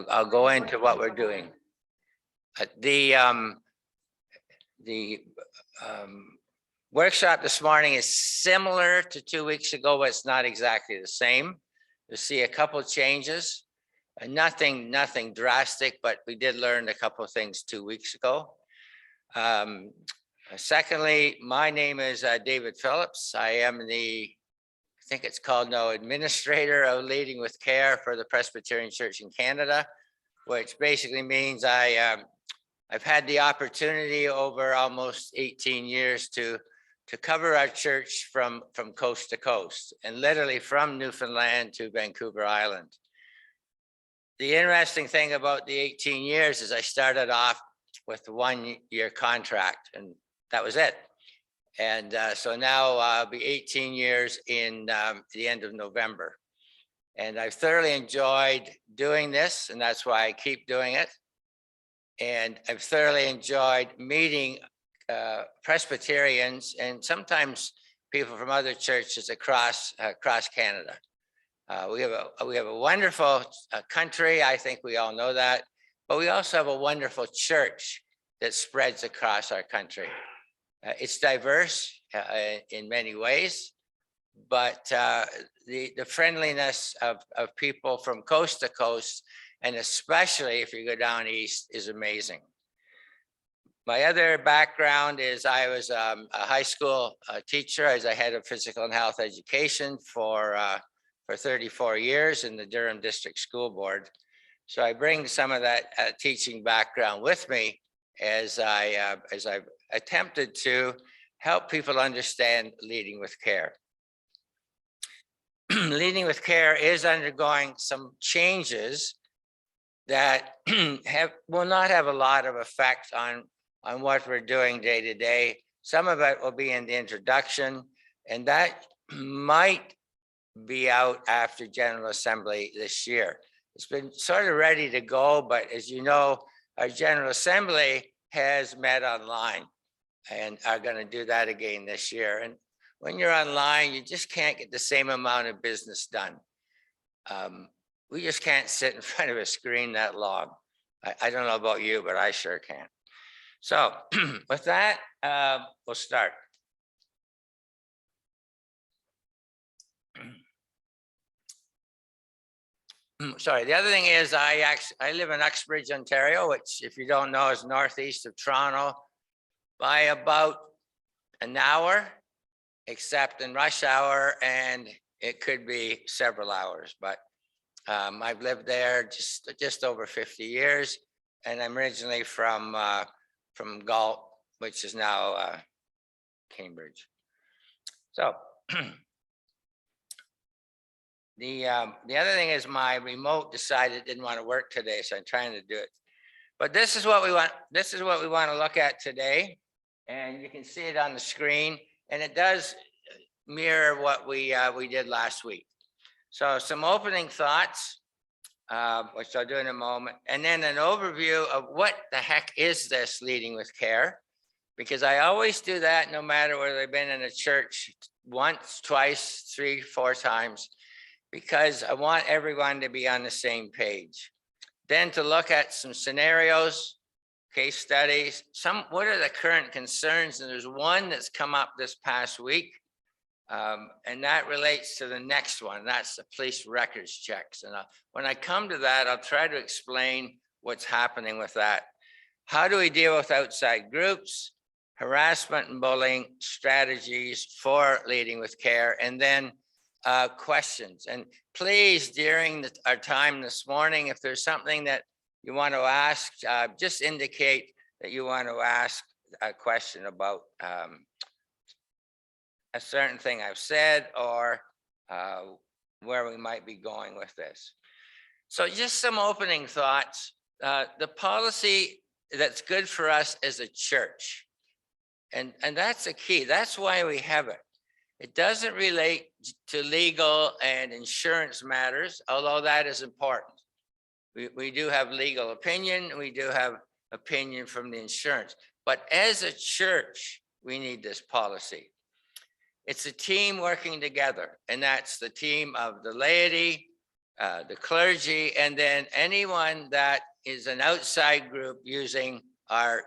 I'll go into what we're doing. The workshop this morning is similar to 2 weeks ago, but it's not exactly the same. You'll see a couple of changes, nothing drastic, but we did learn a couple of things 2 weeks ago. Secondly, my name is David Phillips. I am I think it's called now Administrator of Leading with Care for the Presbyterian Church in Canada, which basically means I've had the opportunity over almost 18 years to cover our church from coast to coast, and literally from Newfoundland to Vancouver Island. The interesting thing about the 18 years is I started off with a 1-year contract, and that was it. And so now I'll be 18 years in the end of November. And I've thoroughly enjoyed doing this, and that's why I keep doing it. And I've thoroughly enjoyed meeting Presbyterians and sometimes people from other churches across Canada. We have a wonderful country. I think we all know that, but we also have a wonderful church that spreads across our country. It's diverse in many ways, but the friendliness of people from coast to coast, and especially if you go down east, is amazing. My other background is I was a high school teacher. I was a head of physical and health education for 34 years in the Durham District School Board. So I bring some of that teaching background with me as I've attempted to help people understand leading with care. Leading with care is undergoing some changes that will not have a lot of effect on what we're doing day to day. Some of it will be in the introduction, and that might be out after General Assembly this year. It's been sort of ready to go, but as you know, our General Assembly has met online and are going to do that again this year. And when you're online, you just can't get the same amount of business done. We just can't sit in front of a screen that long. I don't know about you, but I sure can't. So with that, we'll start. Sorry, the other thing is I live in Uxbridge, Ontario, which, if you don't know, is northeast of Toronto by about an hour, except in rush hour, and it could be several hours. But I've lived there just over 50 years, and I'm originally from Galt, which is now Cambridge. So the other thing is my remote decided it didn't want to work today, so I'm trying to do it. But this is what we want. This is what we want to look at today, and you can see it on the screen, and it does mirror what we did last week. So some opening thoughts, which I'll do in a moment, and then an overview of what the heck is this leading with care, because I always do that no matter whether I've been in a church once, twice, 3, 4 times, because I want everyone to be on the same page. Then to look at some scenarios, case studies, what are the current concerns? And there's one that's come up this past week, and that relates to the next one. That's the police records checks. And when I come to that, I'll try to explain what's happening with that. How do we deal with outside groups, harassment and bullying, strategies for leading with care, and then questions. And please, during our time this morning, if there's something that you want to ask, just indicate that you want to ask a question about a certain thing I've said, or where we might be going with this. So just some opening thoughts. The policy that's good for us as a church, and that's the key. That's why we have it. It doesn't relate to legal and insurance matters, although that is important. We do have legal opinion. We do have opinion from the insurance. But as a church, we need this policy. It's a team working together, and that's the team of the laity, the clergy, and then anyone that is an outside group using our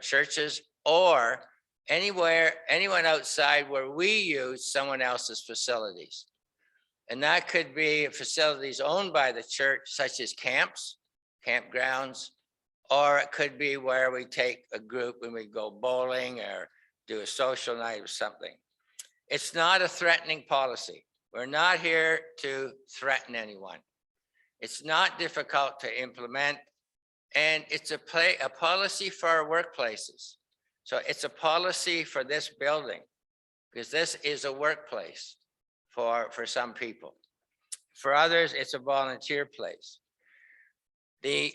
churches, or anyone outside where we use someone else's facilities. And that could be facilities owned by the church, such as camps, campgrounds, or it could be where we take a group and we go bowling or do a social night or something. It's not a threatening policy. We're not here to threaten anyone. It's not difficult to implement, and it's a policy for our workplaces. So it's a policy for this building, because this is a workplace for some people. For others, it's a volunteer place. The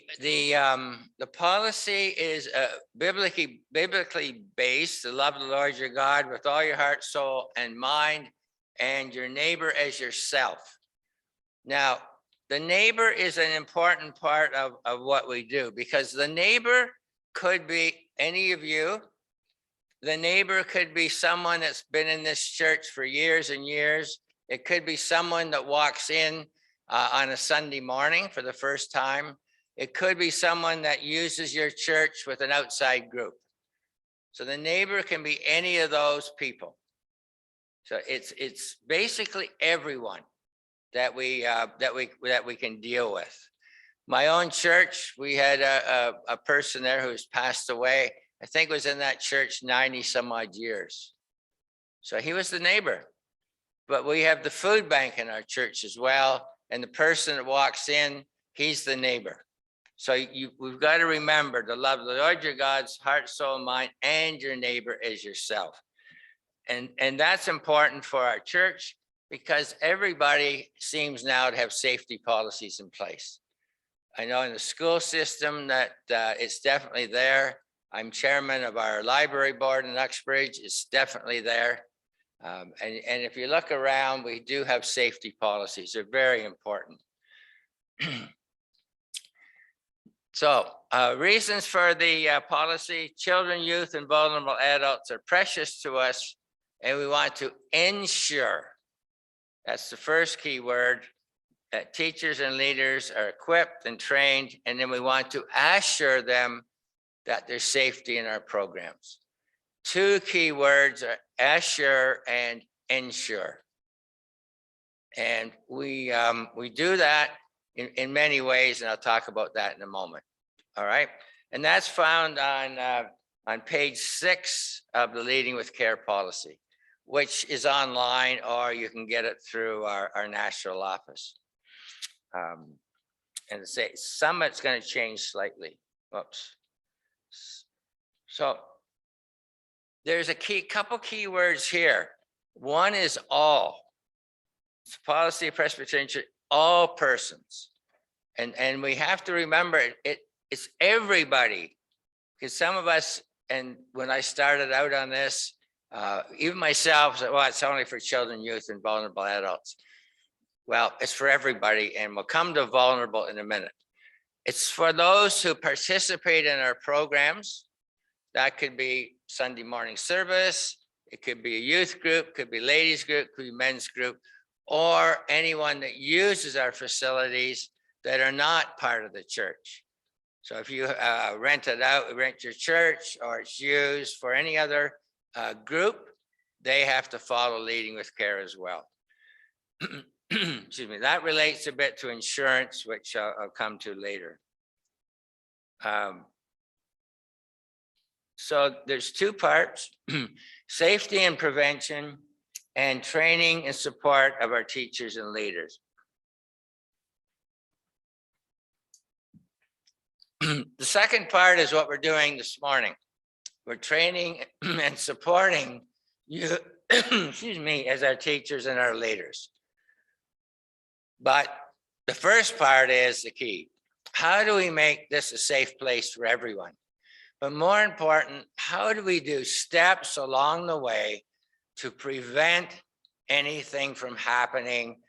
policy is biblically based to love the Lord your God with all your heart, soul, and mind, and your neighbor as yourself. Now, the neighbor is an important part of what we do, because the neighbor could be any of you. The neighbor could be someone that's been in this church for years and years. It could be someone that walks in on a Sunday morning for the first time. It could be someone that uses your church with an outside group. So the neighbor can be any of those people. So it's basically everyone that we can deal with. My own church, we had a person there who's passed away. I think was in that church 90 some odd years. So he was the neighbor. But we have the food bank in our church as well. And the person that walks in, he's the neighbor. So we've got to remember to love the Lord your God's heart, soul, mind, and your neighbor as yourself. And that's important for our church, because everybody seems now to have safety policies in place. I know in the school system that it's definitely there. I'm chairman of our library board in Uxbridge. It's definitely there. And if you look around, we do have safety policies. They're very important. So reasons for the policy: children, youth, and vulnerable adults are precious to us, and we want to ensure, that's the first key word, that teachers and leaders are equipped and trained, and then we want to assure them that there's safety in our programs. Two key words are assure and ensure. And we do that in many ways, and I'll talk about that in a moment. All right. And that's found on page 6 of the Leading with Care policy, which is online, or you can get it through our national office. And say some of it's going to change slightly. Whoops. So there's a couple key words here. One is all. It's a policy of Presbyterian Church, all persons. And we have to remember it's everybody, because some of us, and when I started out on this, even myself said, well, it's only for children, youth, and vulnerable adults. Well, it's for everybody, and we'll come to vulnerable in a minute. It's for those who participate in our programs. That could be Sunday morning service, it could be a youth group, could be ladies group, could be men's group, or anyone that uses our facilities that are not part of the church. So if you rent your church, or it's used for any other group, they have to follow Leading with Care as well. Excuse me, that relates a bit to insurance, which I'll come to later. So there's two parts: safety and prevention, and training and support of our teachers and leaders. The second part is what we're doing this morning. We're training and supporting you, excuse me, as our teachers and our leaders. But the first part is the key. How do we make this a safe place for everyone? But more important, how do we do steps along the way to prevent anything from happening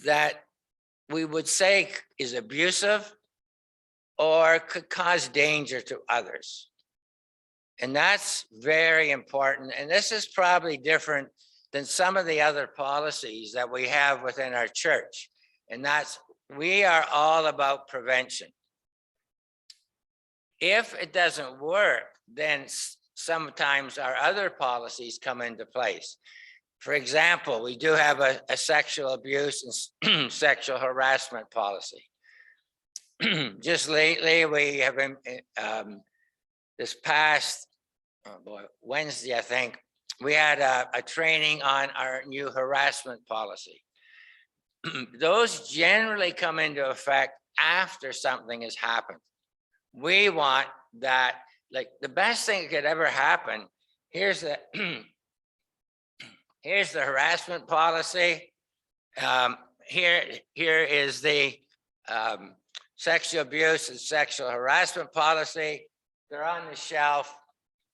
that we would say is abusive or could cause danger to others? And that's very important. And this is probably different than some of the other policies that we have within our church. And that's We are all about prevention. If it doesn't work, then sometimes our other policies come into place. For example, we do have a sexual abuse and sexual harassment policy. Just lately, we have been, this past Wednesday, I think, we had a training on our new harassment policy. Those generally come into effect after something has happened. We want that, like the best thing that could ever happen, here's the here's the harassment policy. Here is the sexual abuse and sexual harassment policy. They're on the shelf.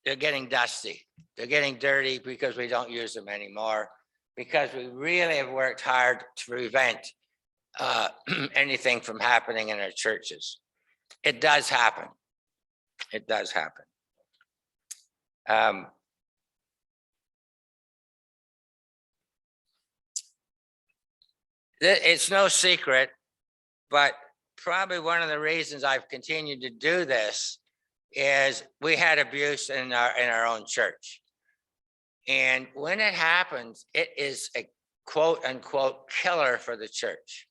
They're getting dusty. They're getting dirty because we don't use them anymore, because we really have worked hard to prevent anything from happening in our churches. It does happen. It does happen. It's no secret, but probably one of the reasons I've continued to do this is we had abuse in our own church. And when it happens, it is a quote unquote killer for the church.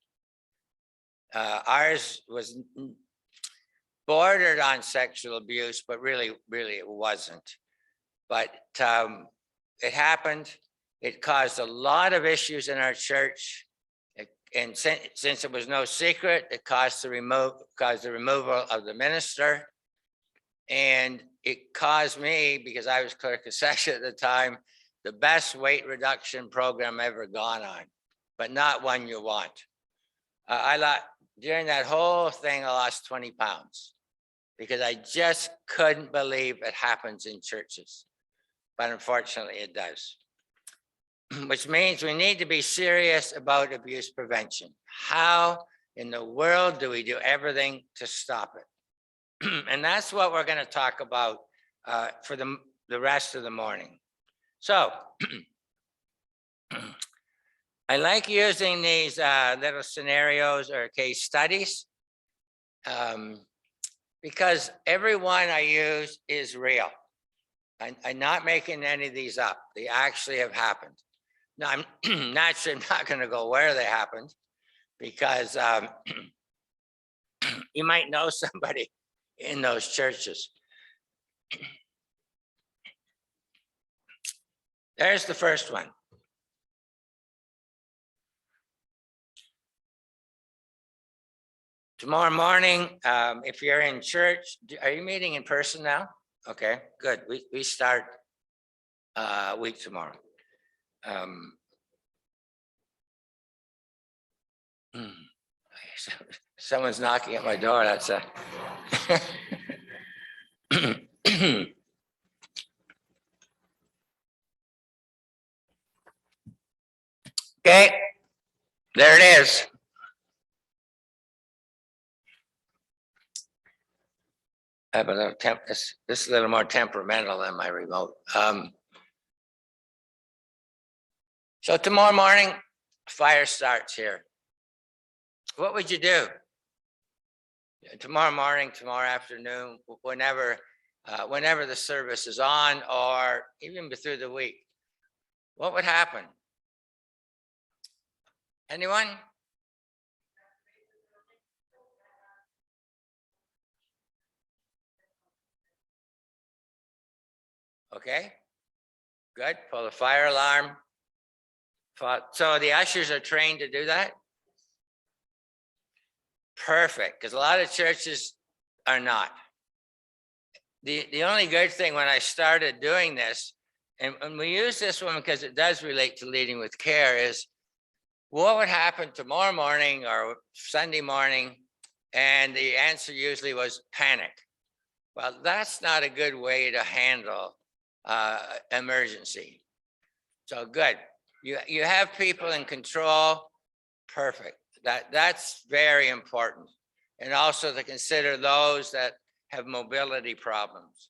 Ours was bordered on sexual abuse, but really it wasn't. But it happened. It caused a lot of issues in our church. And since it was no secret, it caused the removal of the minister. And it caused me, because I was clerk of session at the time, the best weight reduction program ever gone on, but not one you want. During that whole thing, I lost 20 pounds because I just couldn't believe it happens in churches. But unfortunately, it does. Which means we need to be serious about abuse prevention. How in the world do we do everything to stop it? And that's what we're going to talk about for the rest of the morning. So I like using these little scenarios or case studies because every one I use is real. I'm not making any of these up. They actually have happened. Now, I'm naturally not going to go where they happened because you might know somebody in those churches. There's the first one. Tomorrow morning, if you're in church, are you meeting in person now? Okay, good. We start a week tomorrow. Someone's knocking at my door. That's a okay, there it is. I have a little this is a little more temperamental than my remote. So tomorrow morning, fire starts here. What would you do? Tomorrow morning, tomorrow afternoon, whenever the service is on, or even through the week, what would happen? Anyone? Okay, good. Pull the fire alarm. So the ushers are trained to do that? Perfect, because a lot of churches are not. The only good thing when I started doing this, and we use this one because it does relate to leading with care, is what would happen tomorrow morning or Sunday morning? And the answer usually was panic. Well, that's not a good way to handle emergency. So good. You have people in control. Perfect. That's very important. And also to consider those that have mobility problems.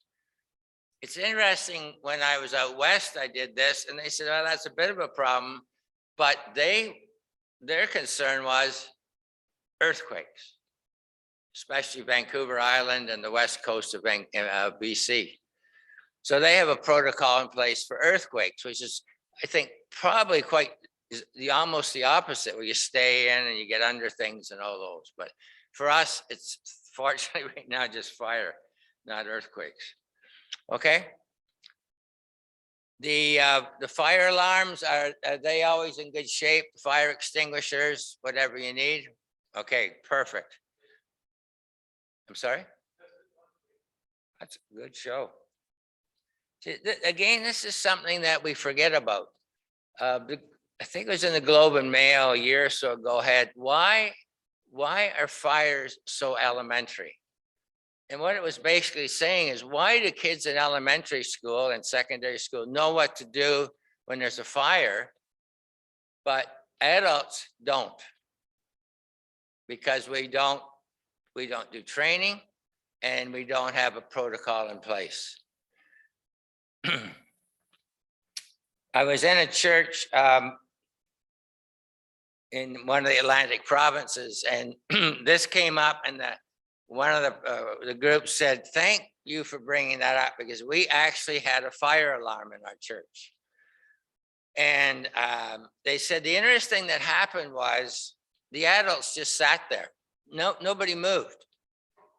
It's interesting, when I was out west, I did this, and they said, "Oh, that's a bit of a problem," but their concern was, earthquakes, especially Vancouver Island and the west coast of BC. So they have a protocol in place for earthquakes, which is, I think, probably quite almost the opposite, where you stay in and you get under things and all those. But for us, it's fortunately right now just fire, not earthquakes. Okay. The fire alarms, are they always in good shape? Fire extinguishers, whatever you need. Okay, perfect. I'm sorry? That's a good show. See, again, this is something that we forget about. I think it was in the Globe and Mail a year or so ago. Why are fires so elementary? And what it was basically saying is, why do kids in elementary school and secondary school know what to do when there's a fire, but adults don't? Because we don't do training and we don't have a protocol in place. I was in a church in one of the Atlantic provinces, and this came up, and one of the groups said, "Thank you for bringing that up, because we actually had a fire alarm in our church." And they said the interesting thing that happened was the adults just sat there. Nobody moved,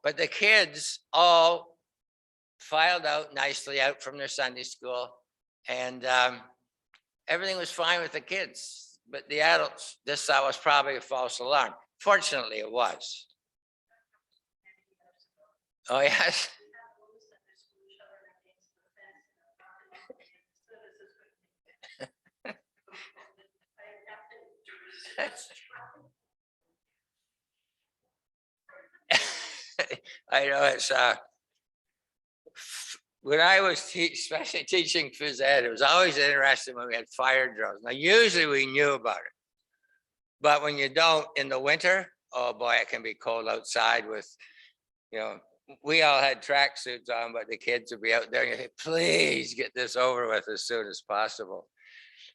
but the kids all filed out nicely out from their Sunday school, and everything was fine with the kids. But the adults, this was probably a false alarm. Fortunately, it was. Oh, yes. I know it's when I was especially teaching phys ed, it was always interesting when we had fire drills. Now, usually we knew about it, but when you don't in the winter, oh boy, it can be cold outside with, we all had tracksuits on, but the kids would be out there and you say, please get this over with as soon as possible.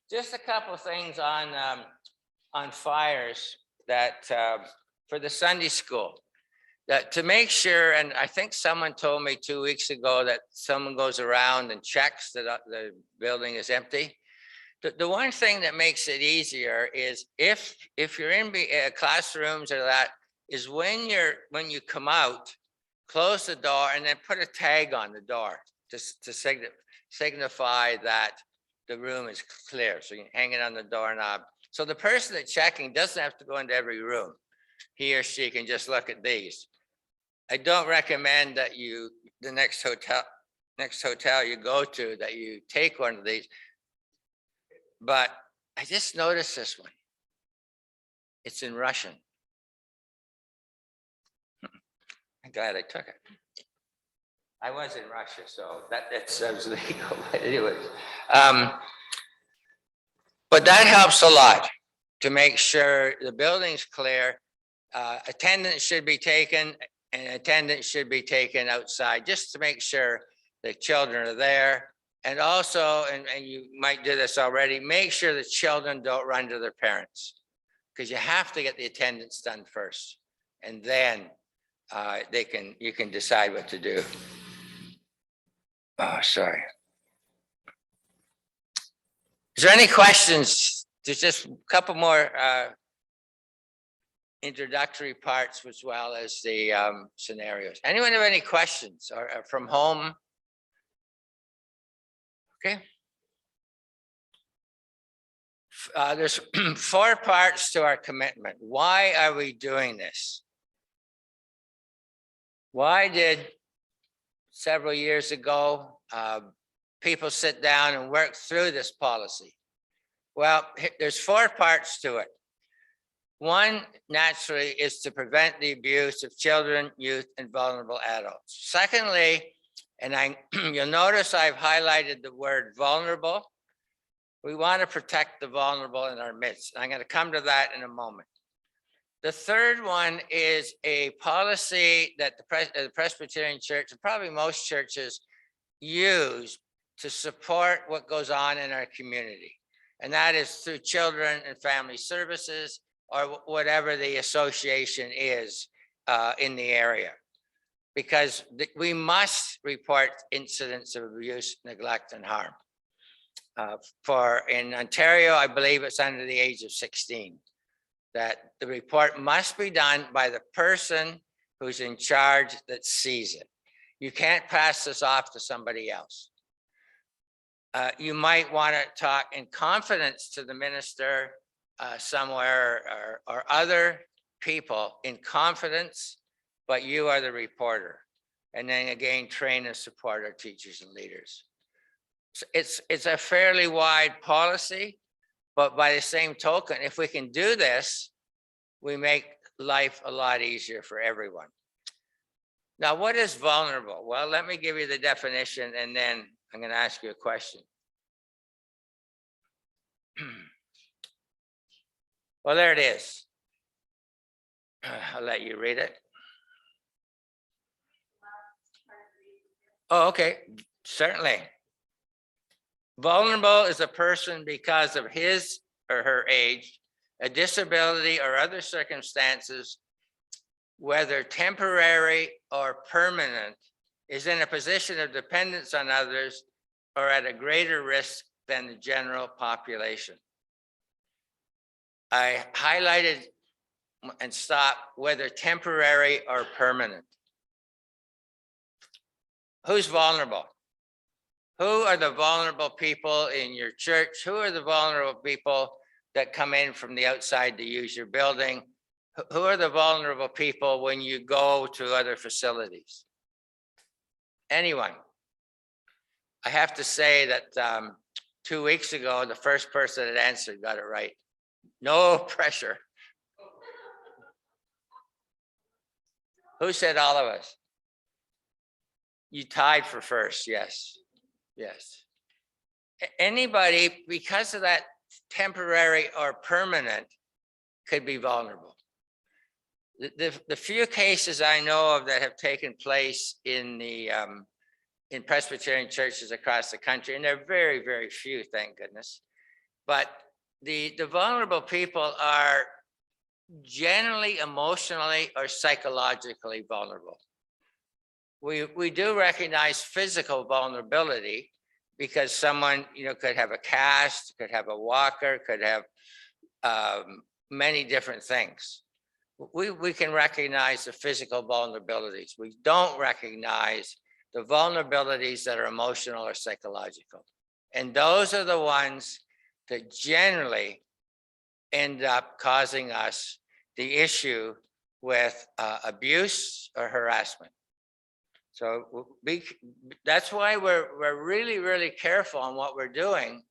Just a couple of things on fires that for the Sunday school. That to make sure, and I think someone told me 2 weeks ago that someone goes around and checks that the building is empty. The one thing that makes it easier is if you're in classrooms or that, is when you come out, close the door and then put a tag on the door to signify that the room is clear. So you can hang it on the doorknob. So the person that's checking doesn't have to go into every room. He or she can just look at these. I don't recommend that the next hotel you go to, that you take one of these. But I just noticed this one. It's in Russian. I'm glad I took it. I was in Russia, so that was legal. But anyways, but that helps a lot to make sure the building's clear. Attendance should be taken. And attendance should be taken outside just to make sure the children are there. And also, and you might do this already, make sure the children don't run to their parents, because you have to get the attendance done first. And then you can decide what to do. Oh, sorry. Is there any questions? There's just a couple more introductory parts as well as the scenarios. Anyone have any questions or from home? Okay. There's 4 parts to our commitment. Why are we doing this? Why did several years ago people sit down and work through this policy? Well, there's 4 parts to it. One, naturally, is to prevent the abuse of children, youth, and vulnerable adults. Secondly, and you'll notice I've highlighted the word vulnerable. We want to protect the vulnerable in our midst. I'm going to come to that in a moment. The third one is a policy that the Presbyterian Church, and probably most churches, use to support what goes on in our community. And that is through children and family services or whatever the association is in the area. Because we must report incidents of abuse, neglect, and harm. For in Ontario, I believe it's under the age of 16, that the report must be done by the person who's in charge that sees it. You can't pass this off to somebody else. You might want to talk in confidence to the minister somewhere or other people in confidence, but you are the reporter. And then again, train and support our teachers and leaders. It's a fairly wide policy, but by the same token, if we can do this, we make life a lot easier for everyone. Now, what is vulnerable? Well, let me give you the definition, and then I'm going to ask you a question. Well, there it is. I'll let you read it. Oh, okay, certainly. Vulnerable is a person because of his or her age, a disability, or other circumstances, whether temporary or permanent, is in a position of dependence on others or at a greater risk than the general population. I highlighted and stopped whether temporary or permanent. Who's vulnerable? Who are the vulnerable people in your church? Who are the vulnerable people that come in from the outside to use your building? Who are the vulnerable people when you go to other facilities? Anyone. I have to say that 2 weeks ago, the first person that answered got it right. No pressure. Who said all of us? You tied for first, yes. Yes. Anybody, because of that temporary or permanent, could be vulnerable. The few cases I know of that have taken place in the in Presbyterian churches across the country, and they're very, very few, thank goodness. But the vulnerable people are generally emotionally or psychologically vulnerable. We do recognize physical vulnerability because someone, could have a cast, could have a walker, could have many different things. We can recognize the physical vulnerabilities. We don't recognize the vulnerabilities that are emotional or psychological. And those are the ones that generally end up causing us the issue with abuse or harassment. So that's why we're really, really careful on what we're doing,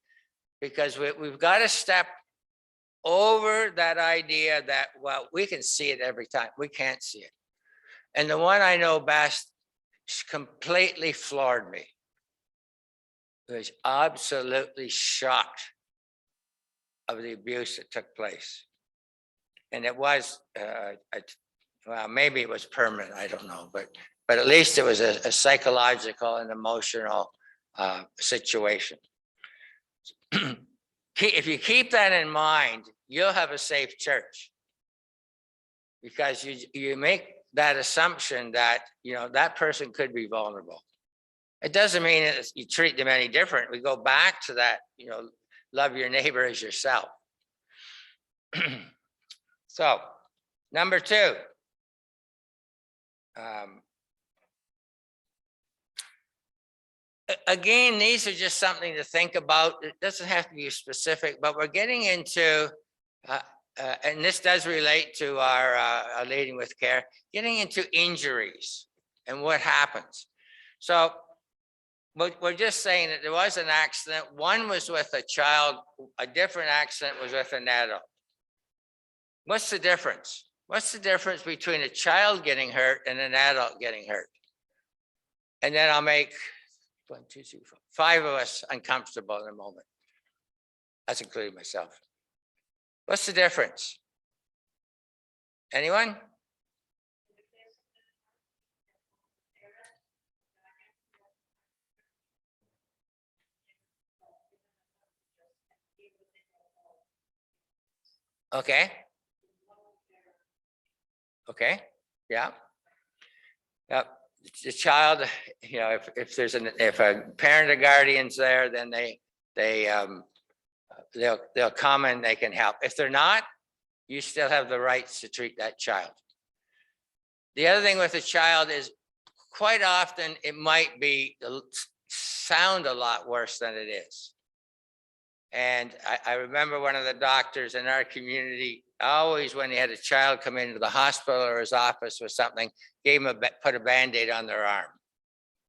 because we've got to step over that idea that, well, we can see it every time. We can't see it. And the one I know best completely floored me. I was absolutely shocked of the abuse that took place. And it was, well, maybe it was permanent, I don't know, but at least it was a psychological and emotional situation. If you keep that in mind, you'll have a safe church, because you make that assumption that, that person could be vulnerable. It doesn't mean that you treat them any different. We go back to that, love your neighbor as yourself. So, number 2. Again, these are just something to think about. It doesn't have to be specific, but we're getting into, and this does relate to our leading with care, getting into injuries and what happens. So we're just saying that there was an accident. One was with a child. A different accident was with an adult. What's the difference? What's the difference between a child getting hurt and an adult getting hurt? And then I'll make 1, 2, 3, 4, 5 of us uncomfortable in a moment. That's including myself. What's the difference? Anyone? Okay. Okay, yeah. Yep. The child, you know, if there's if a parent or guardian's there, then they'll come and they can help. If they're not, you still have the rights to treat that child. The other thing with a child is quite often it might be sound a lot worse than it is. And I remember one of the doctors in our community, always when he had a child come into the hospital or his office with something, put a Band-Aid on their arm.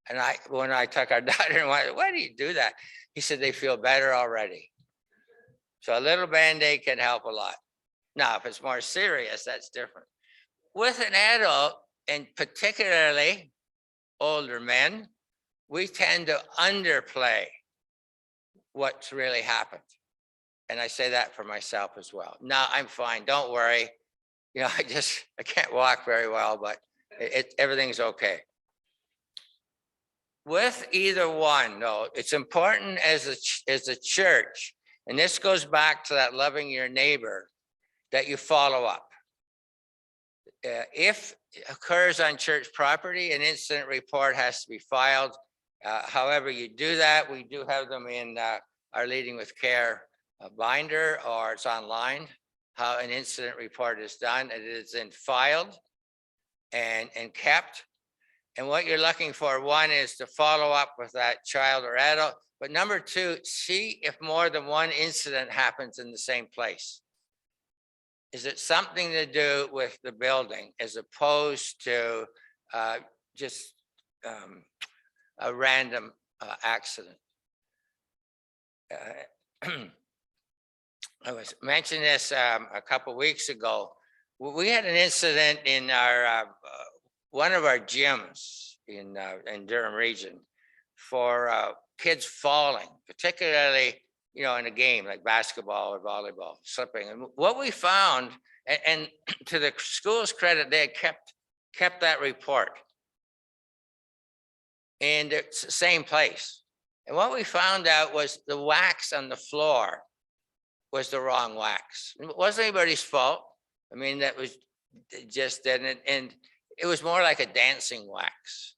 And when I took our daughter and went, why do you do that? He said, they feel better already. So a little Band-Aid can help a lot. Now, if it's more serious, that's different. With an adult, and particularly older men, we tend to underplay what's really happened. And I say that for myself as well. No, I'm fine. Don't worry. You know, I can't walk very well, but everything's okay. With either one, though, it's important as a church, and this goes back to that loving your neighbor, that you follow up. If it occurs on church property, an incident report has to be filed. However you do that, we do have them in our Leading with Care binder, or it's online, how an incident report is done. It is then filed and kept. And what you're looking for, one, is to follow up with that child or adult. But number two, see if more than one incident happens in the same place. Is it something to do with the building as opposed to just a random accident? I was mentioning this a couple of weeks ago. We had an incident in our one of our gyms in Durham region for kids falling, particularly, you know, in a game like basketball or volleyball, slipping. And what we found, and to the school's credit, they had kept that report, and it's the same place. And what we found out was the wax on the floor was the wrong wax. It wasn't anybody's fault. I mean, that was just didn't, and it was more like a dancing wax.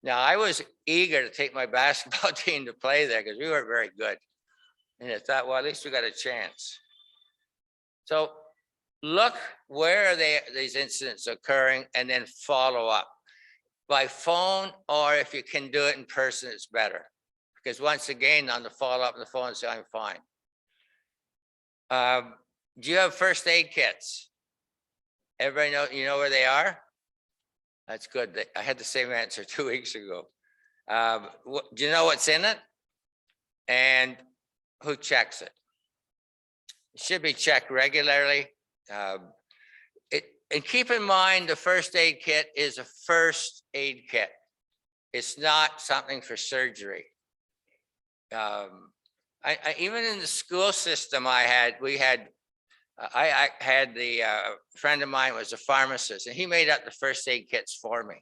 Now, I was eager to take my basketball team to play there because we weren't very good. And I thought, well, at least we got a chance. So look, where are these incidents occurring, and then follow up by phone, or if you can do it in person, it's better. Because once again, on the follow up on the phone, say, I'm fine. Do you have first aid kits? Everybody know, you know where they are? That's good. I had the same answer 2 weeks ago. Do you know what's in it? And who checks it? It should be checked regularly. And keep in mind, the first aid kit is a first aid kit. It's not something for surgery. Even in the school system, I had the friend of mine was a pharmacist, and he made up the first aid kits for me.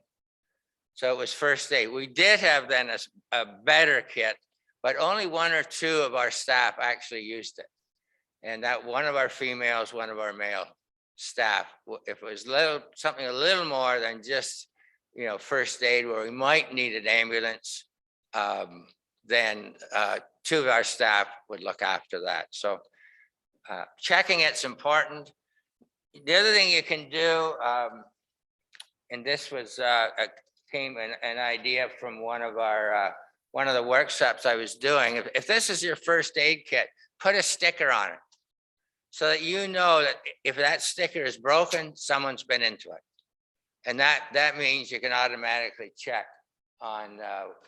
So it was first aid. We did have then a better kit, but only 1 or 2 of our staff actually used it. And that one of our females, one of our male staff, if it was something a little more than just, you know, first aid where we might need an ambulance, then 2 of our staff would look after that. So checking it's important. The other thing you can do, and this was came an idea from one of the workshops I was doing. If this is your first aid kit, put a sticker on it so that you know that if that sticker is broken, someone's been into it. And that means you can automatically check on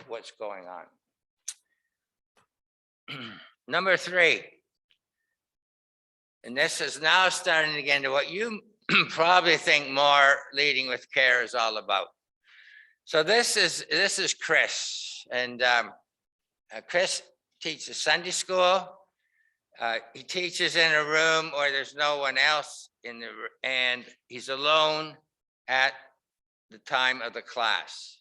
what's going on. Number 3, and this is now starting again to what you probably think more Leading with Care is all about. So this is Chris, and Chris teaches Sunday school. He teaches in a room where there's no one else and he's alone at the time of the class.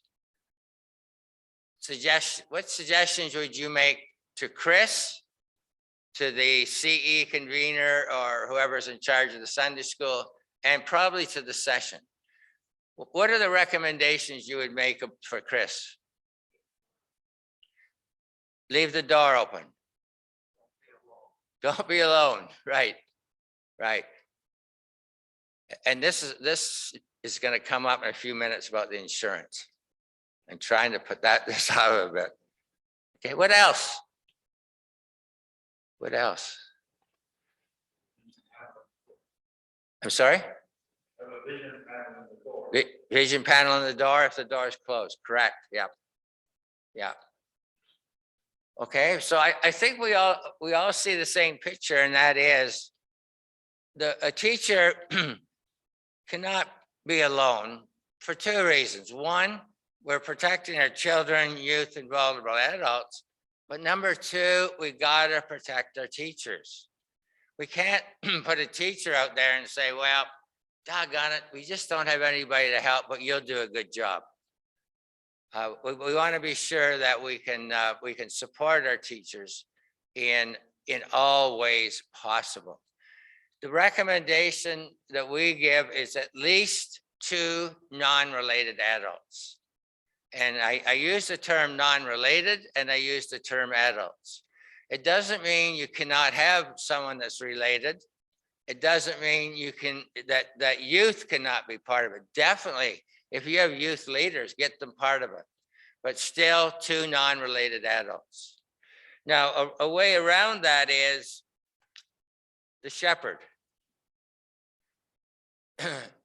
What suggestions would you make to Chris, to the CE convener, or whoever's in charge of the Sunday school, and probably to the session. What are the recommendations you would make for Chris? Leave the door open. Don't be alone. Right. Right. And this is going to come up in a few minutes about the insurance. I'm trying to put this out a bit. Okay, what else? What else? I'm sorry? Vision panel on the door if the door is closed. Correct. Yeah. Yeah. Okay, so I think we all see the same picture, and that is a teacher cannot be alone for two reasons. One, we're protecting our children, youth, and vulnerable adults. But number two, we gotta protect our teachers. We can't put a teacher out there and say, well, doggone it, we just don't have anybody to help, but you'll do a good job. We want to be sure that we can support our teachers in all ways possible. The recommendation that we give is at least 2 non-related adults. And I use the term non-related and I use the term adults. It doesn't mean you cannot have someone that's related. It doesn't mean that youth cannot be part of it. Definitely, if you have youth leaders, get them part of it. But still 2 non-related adults. Now, a way around that is the shepherd.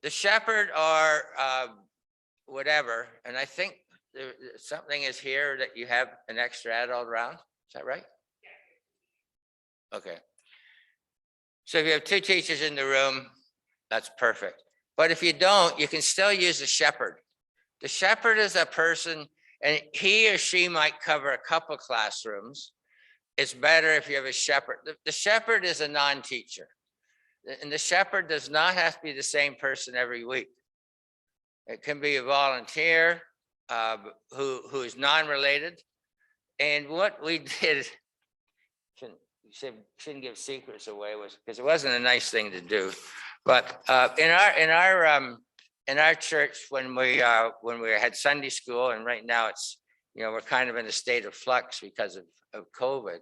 The shepherd or whatever, and I think something is here that you have an extra adult around. Is that right? Okay. So if you have 2 teachers in the room, that's perfect. But if you don't, you can still use the shepherd. The shepherd is a person, and he or she might cover a couple classrooms. It's better if you have a shepherd. The shepherd is a non-teacher. And the shepherd does not have to be the same person every week. It can be a volunteer who is non-related. And what we did, shouldn't give secrets away, was because it wasn't a nice thing to do. But in our church, when we had Sunday school, and right now it's, we're kind of in a state of flux because of COVID,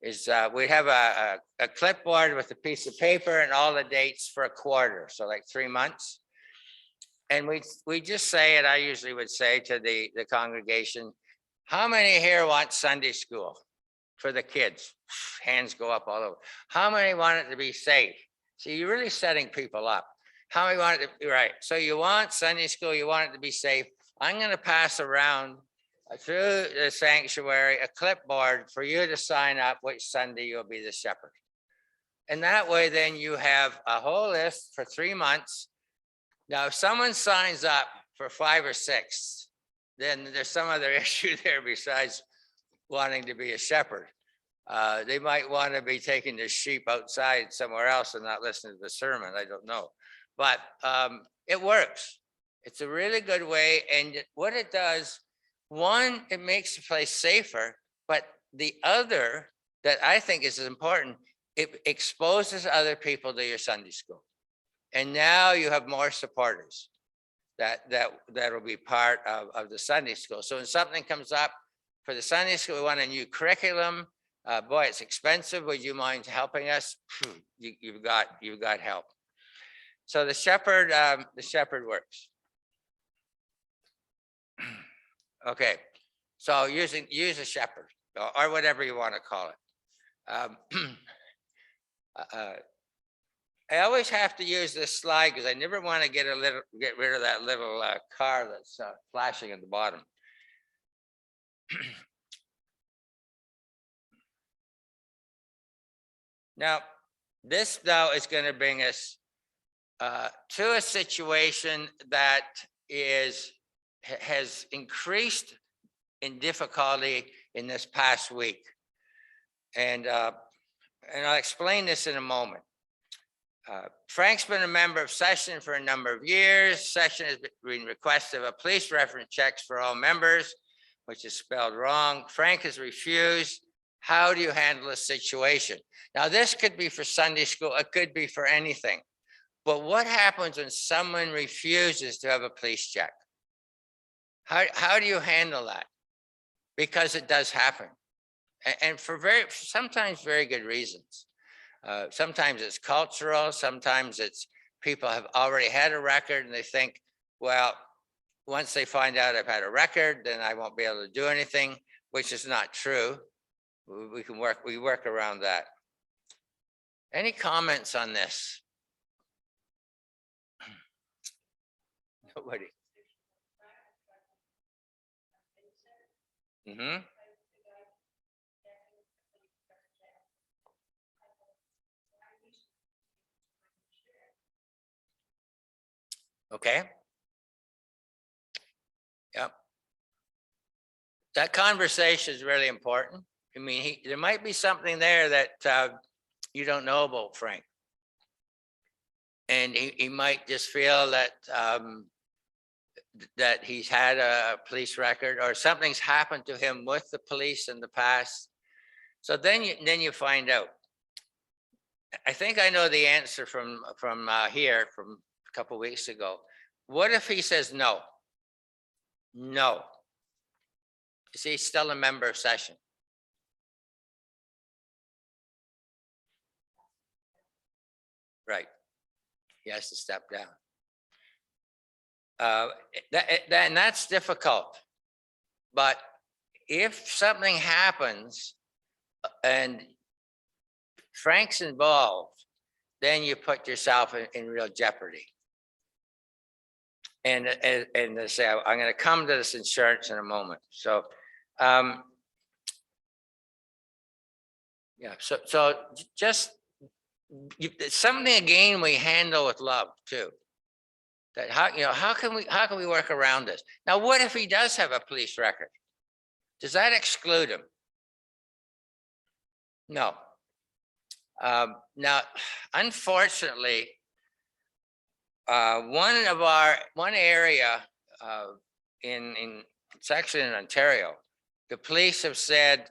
is we have a clipboard with a piece of paper and all the dates for a quarter, so like 3 months. And we just say, and I usually would say to the congregation, how many here want Sunday school for the kids? Hands go up all over. How many want it to be safe? So you're really setting people up. How many want it to be right? So you want Sunday school, you want it to be safe. I'm going to pass around through the sanctuary a clipboard for you to sign up which Sunday you'll be the shepherd. And that way then you have a whole list for 3 months. Now, if someone signs up for 5 or 6, then there's some other issue there besides wanting to be a shepherd. They might want to be taking their sheep outside somewhere else and not listening to the sermon. I don't know. But it works. It's a really good way. And what it does, one, it makes the place safer. But the other that I think is important, it exposes other people to your Sunday school. And now you have more supporters that will be part of the Sunday school. So when something comes up for the Sunday school, we want a new curriculum. Boy, it's expensive. Would you mind helping us? You've got help. So the shepherd works. Okay, so use a shepherd or whatever you want to call it. I always have to use this slide because I never want to get rid of that little car that's flashing at the bottom. Now, this though is going to bring us to a situation that has increased in difficulty in this past week, and I'll explain this in a moment. Frank's been a member of Session for a number of years. Session has been requested a police reference checks for all members, which is spelled wrong. Frank has refused. How do you handle a situation? Now, this could be for Sunday school. It could be for anything. But what happens when someone refuses to have a police check? How do you handle that? Because it does happen. And for sometimes very good reasons. Sometimes it's cultural, sometimes it's people have already had a record and they think, well, once they find out I've had a record, then I won't be able to do anything, which is not true. We work around that. Any comments on this? Nobody. Mm-hmm. Okay. Yep. That conversation is really important. I mean, there might be something there that you don't know about Frank. And he might just feel that that he's had a police record or something's happened to him with the police in the past. So then you find out. I think I know the answer from here from a couple of weeks ago. What if he says no? No. Is he still a member of Session? Right. He has to step down. And that's difficult. But if something happens and Frank's involved, then you put yourself in real jeopardy. And they say, I'm going to come to this insurance in a moment. So, yeah. So just something again we handle with love too. That how can we work around this? Now, what if he does have a police record? Does that exclude him? No. Now, unfortunately, one area it's actually in Ontario, the police have said,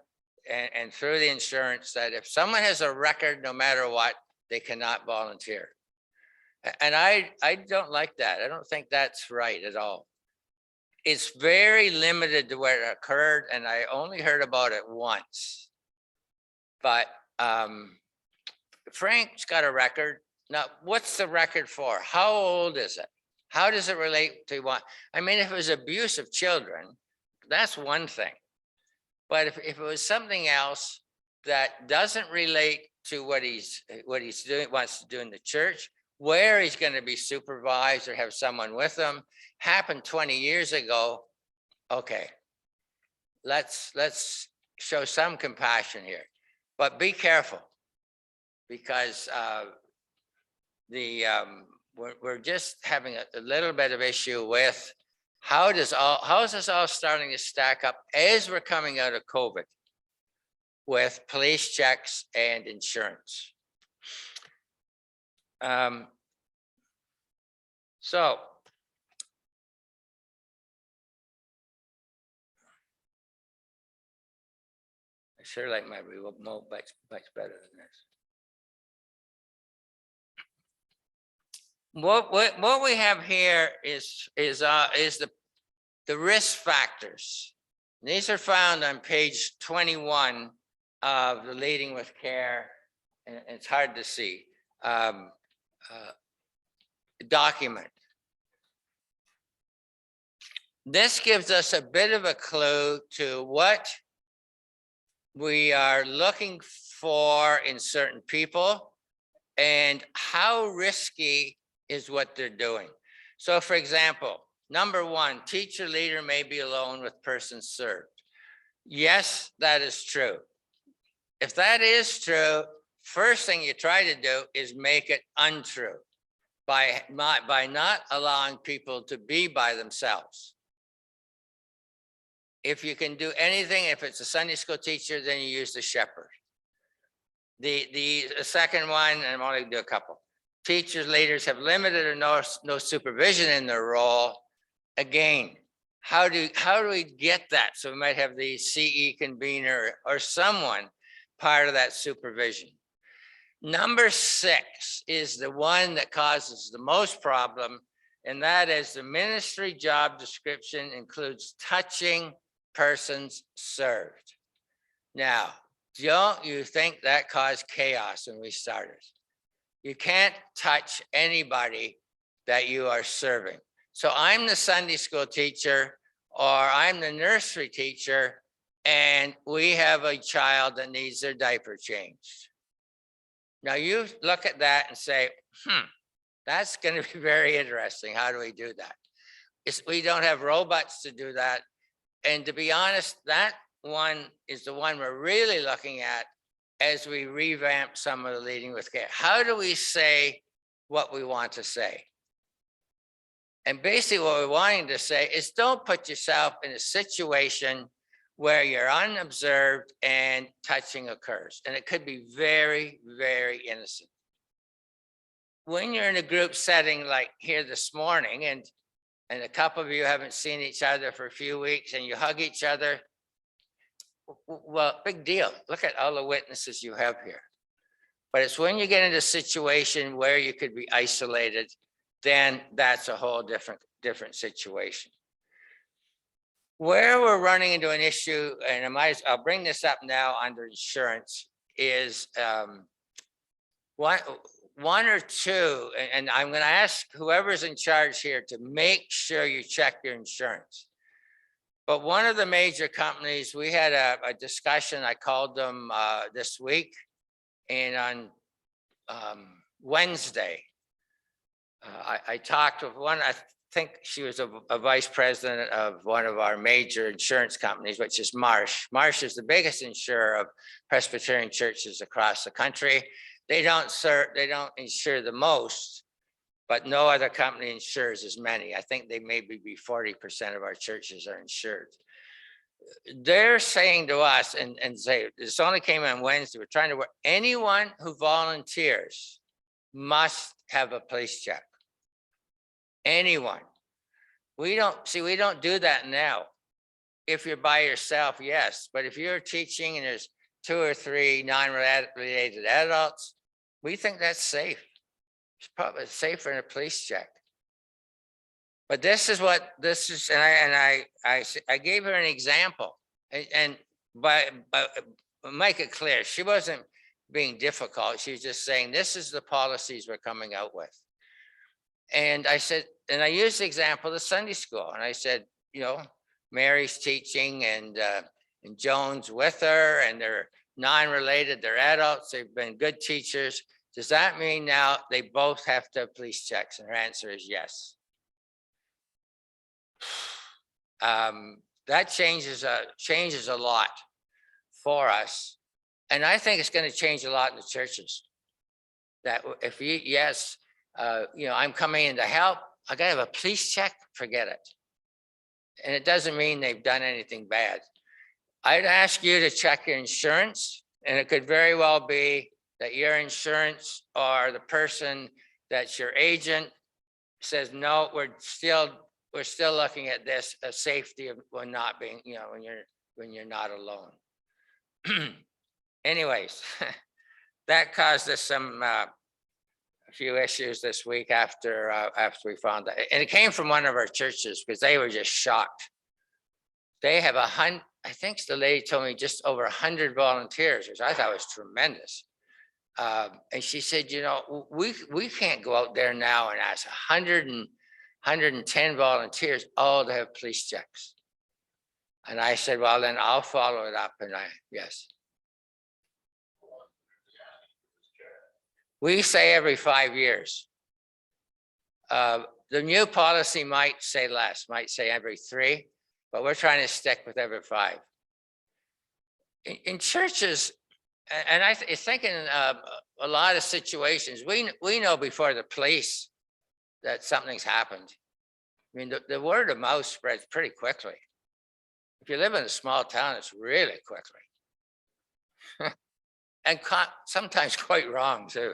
and through the insurance, that if someone has a record, no matter what, they cannot volunteer. And I don't like that. I don't think that's right at all. It's very limited to where it occurred, and I only heard about it once. But Frank's got a record. Now, what's the record for? How old is it? How does it relate to what? I mean, if it was abuse of children, that's one thing. But if it was something else that doesn't relate to what he's doing, wants to do in the church, where he's going to be supervised or have someone with him, happened 20 years ago. Okay, let's show some compassion here, but be careful, because we're just having a little bit of issue with how is this all starting to stack up as we're coming out of COVID with police checks and insurance. So I sure like my remote much better than this. What we have here is the risk factors. These are found on page 21 of the Leading with Care, and it's hard to see, document. This gives us a bit of a clue to what we are looking for in certain people and how risky is what they're doing. So for example, number one, teacher leader may be alone with persons served. Yes, that is true. If that is true, first thing you try to do is make it untrue by not allowing people to be by themselves. If you can do anything, if it's a Sunday school teacher, then you use the shepherd. The second one, and I'm only gonna do a couple. Teachers, leaders have limited or no supervision in their role. Again, how do we get that? So we might have the CE convener or someone part of that supervision. Number 6 is the one that causes the most problem, and that is the ministry job description includes touching persons served. Now, don't you think that caused chaos when we started? You can't touch anybody that you are serving. So I'm the Sunday school teacher, or I'm the nursery teacher, and we have a child that needs their diaper changed. Now you look at that and say, that's going to be very interesting. How do we do that? We don't have robots to do that. And to be honest, that one is the one we're really looking at as we revamp some of the leading with care. How do we say what we want to say? And basically what we're wanting to say is don't put yourself in a situation where you're unobserved and touching occurs. And it could be very, very innocent. When you're in a group setting like here this morning, and a couple of you haven't seen each other for a few weeks and you hug each other, well, big deal. Look at all the witnesses you have here. But it's when you get into a situation where you could be isolated, then that's a whole different situation. Where we're running into an issue, and I'll bring this up now under insurance, is one or two, and I'm going to ask whoever's in charge here to make sure you check your insurance. But one of the major companies, we had a discussion, I called them this week, and on Wednesday, I talked with one, I think she was a vice president of one of our major insurance companies, which is Marsh. Marsh is the biggest insurer of Presbyterian churches across the country. They don't insure the most, but no other company insures as many. I think they maybe be 40% of our churches are insured. They're saying to us, and say, this only came on Wednesday, we're trying to work, anyone who volunteers must have a police check. Anyone. We don't do that now. If you're by yourself, yes. But if you're teaching and there's 2 or 3 non-related adults, we think that's safe. It's probably safer than a police check. But this is what this is, and I gave her an example, but make it clear, she wasn't being difficult. She was just saying, this is the policies we're coming out with. And I said, and I used the example of Sunday school, and I said, Mary's teaching and Joan's with her, and they're non-related, they're adults, they've been good teachers. Does that mean now they both have to have police checks? And her answer is yes. That changes a lot for us. And I think it's going to change a lot in the churches. That if I'm coming in to help, I got to have a police check, forget it. And it doesn't mean they've done anything bad. I'd ask you to check your insurance, and it could very well be that your insurance or the person that's your agent says, no, we're still looking at this as safety of when not being, when you're not alone. Anyways, that caused us a few issues this week after we found that, and it came from one of our churches because they were just shocked. They have I think the lady told me just over 100 volunteers, which I thought was tremendous. And she said, we can't go out there now and ask 110 volunteers all to have police checks. And I said, well, then I'll follow it up. And yes. We say every 5 years. The new policy might say less, might say every 3, but we're trying to stick with every 5. In churches, and I think in a lot of situations, we know before the police that something's happened. I mean, the word of mouth spreads pretty quickly. If you live in a small town, it's really quickly. And sometimes quite wrong too.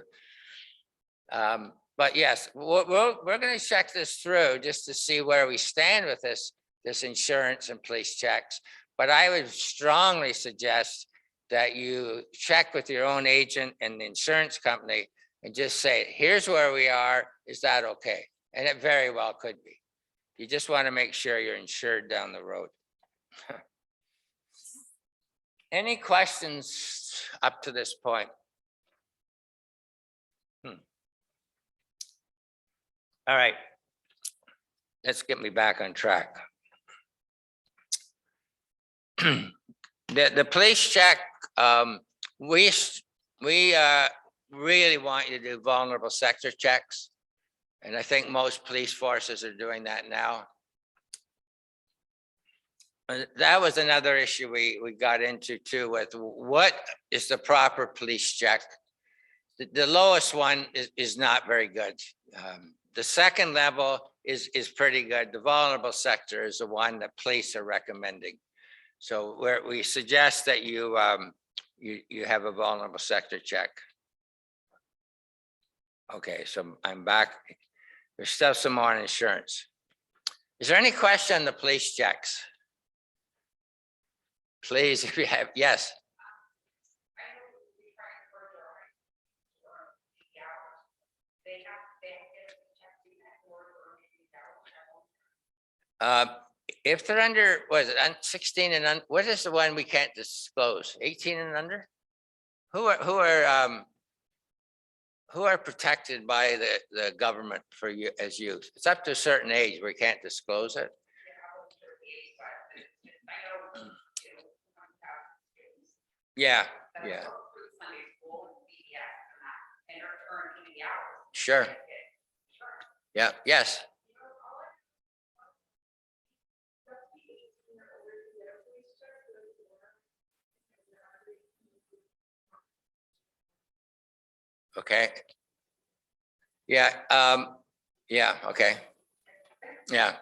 But yes, we're going to check this through just to see where we stand with this insurance and police checks. But I would strongly suggest that you check with your own agent and the insurance company and just say, here's where we are. Is that okay? And it very well could be. You just want to make sure you're insured down the road. Any questions up to this point? All right. Let's get me back on track. The police check, we really want you to do vulnerable sector checks. And I think most police forces are doing that now. That was another issue we got into too, with what is the proper police check. The lowest one is not very good. The second level is pretty good. The vulnerable sector is the one that police are recommending. So we suggest that you have a vulnerable sector check. Okay, so I'm back. There's still some more on insurance. Is there any question on the police checks? Please, if you have, yes. If they're under, what is it, 16 and under, what is the one we can't disclose? 18 and under? Who are protected by the government for you as youth? It's up to a certain age where you can't disclose it. Yeah, yeah. Sure. Yeah, yes. Okay. Yeah, yeah, okay. Yeah.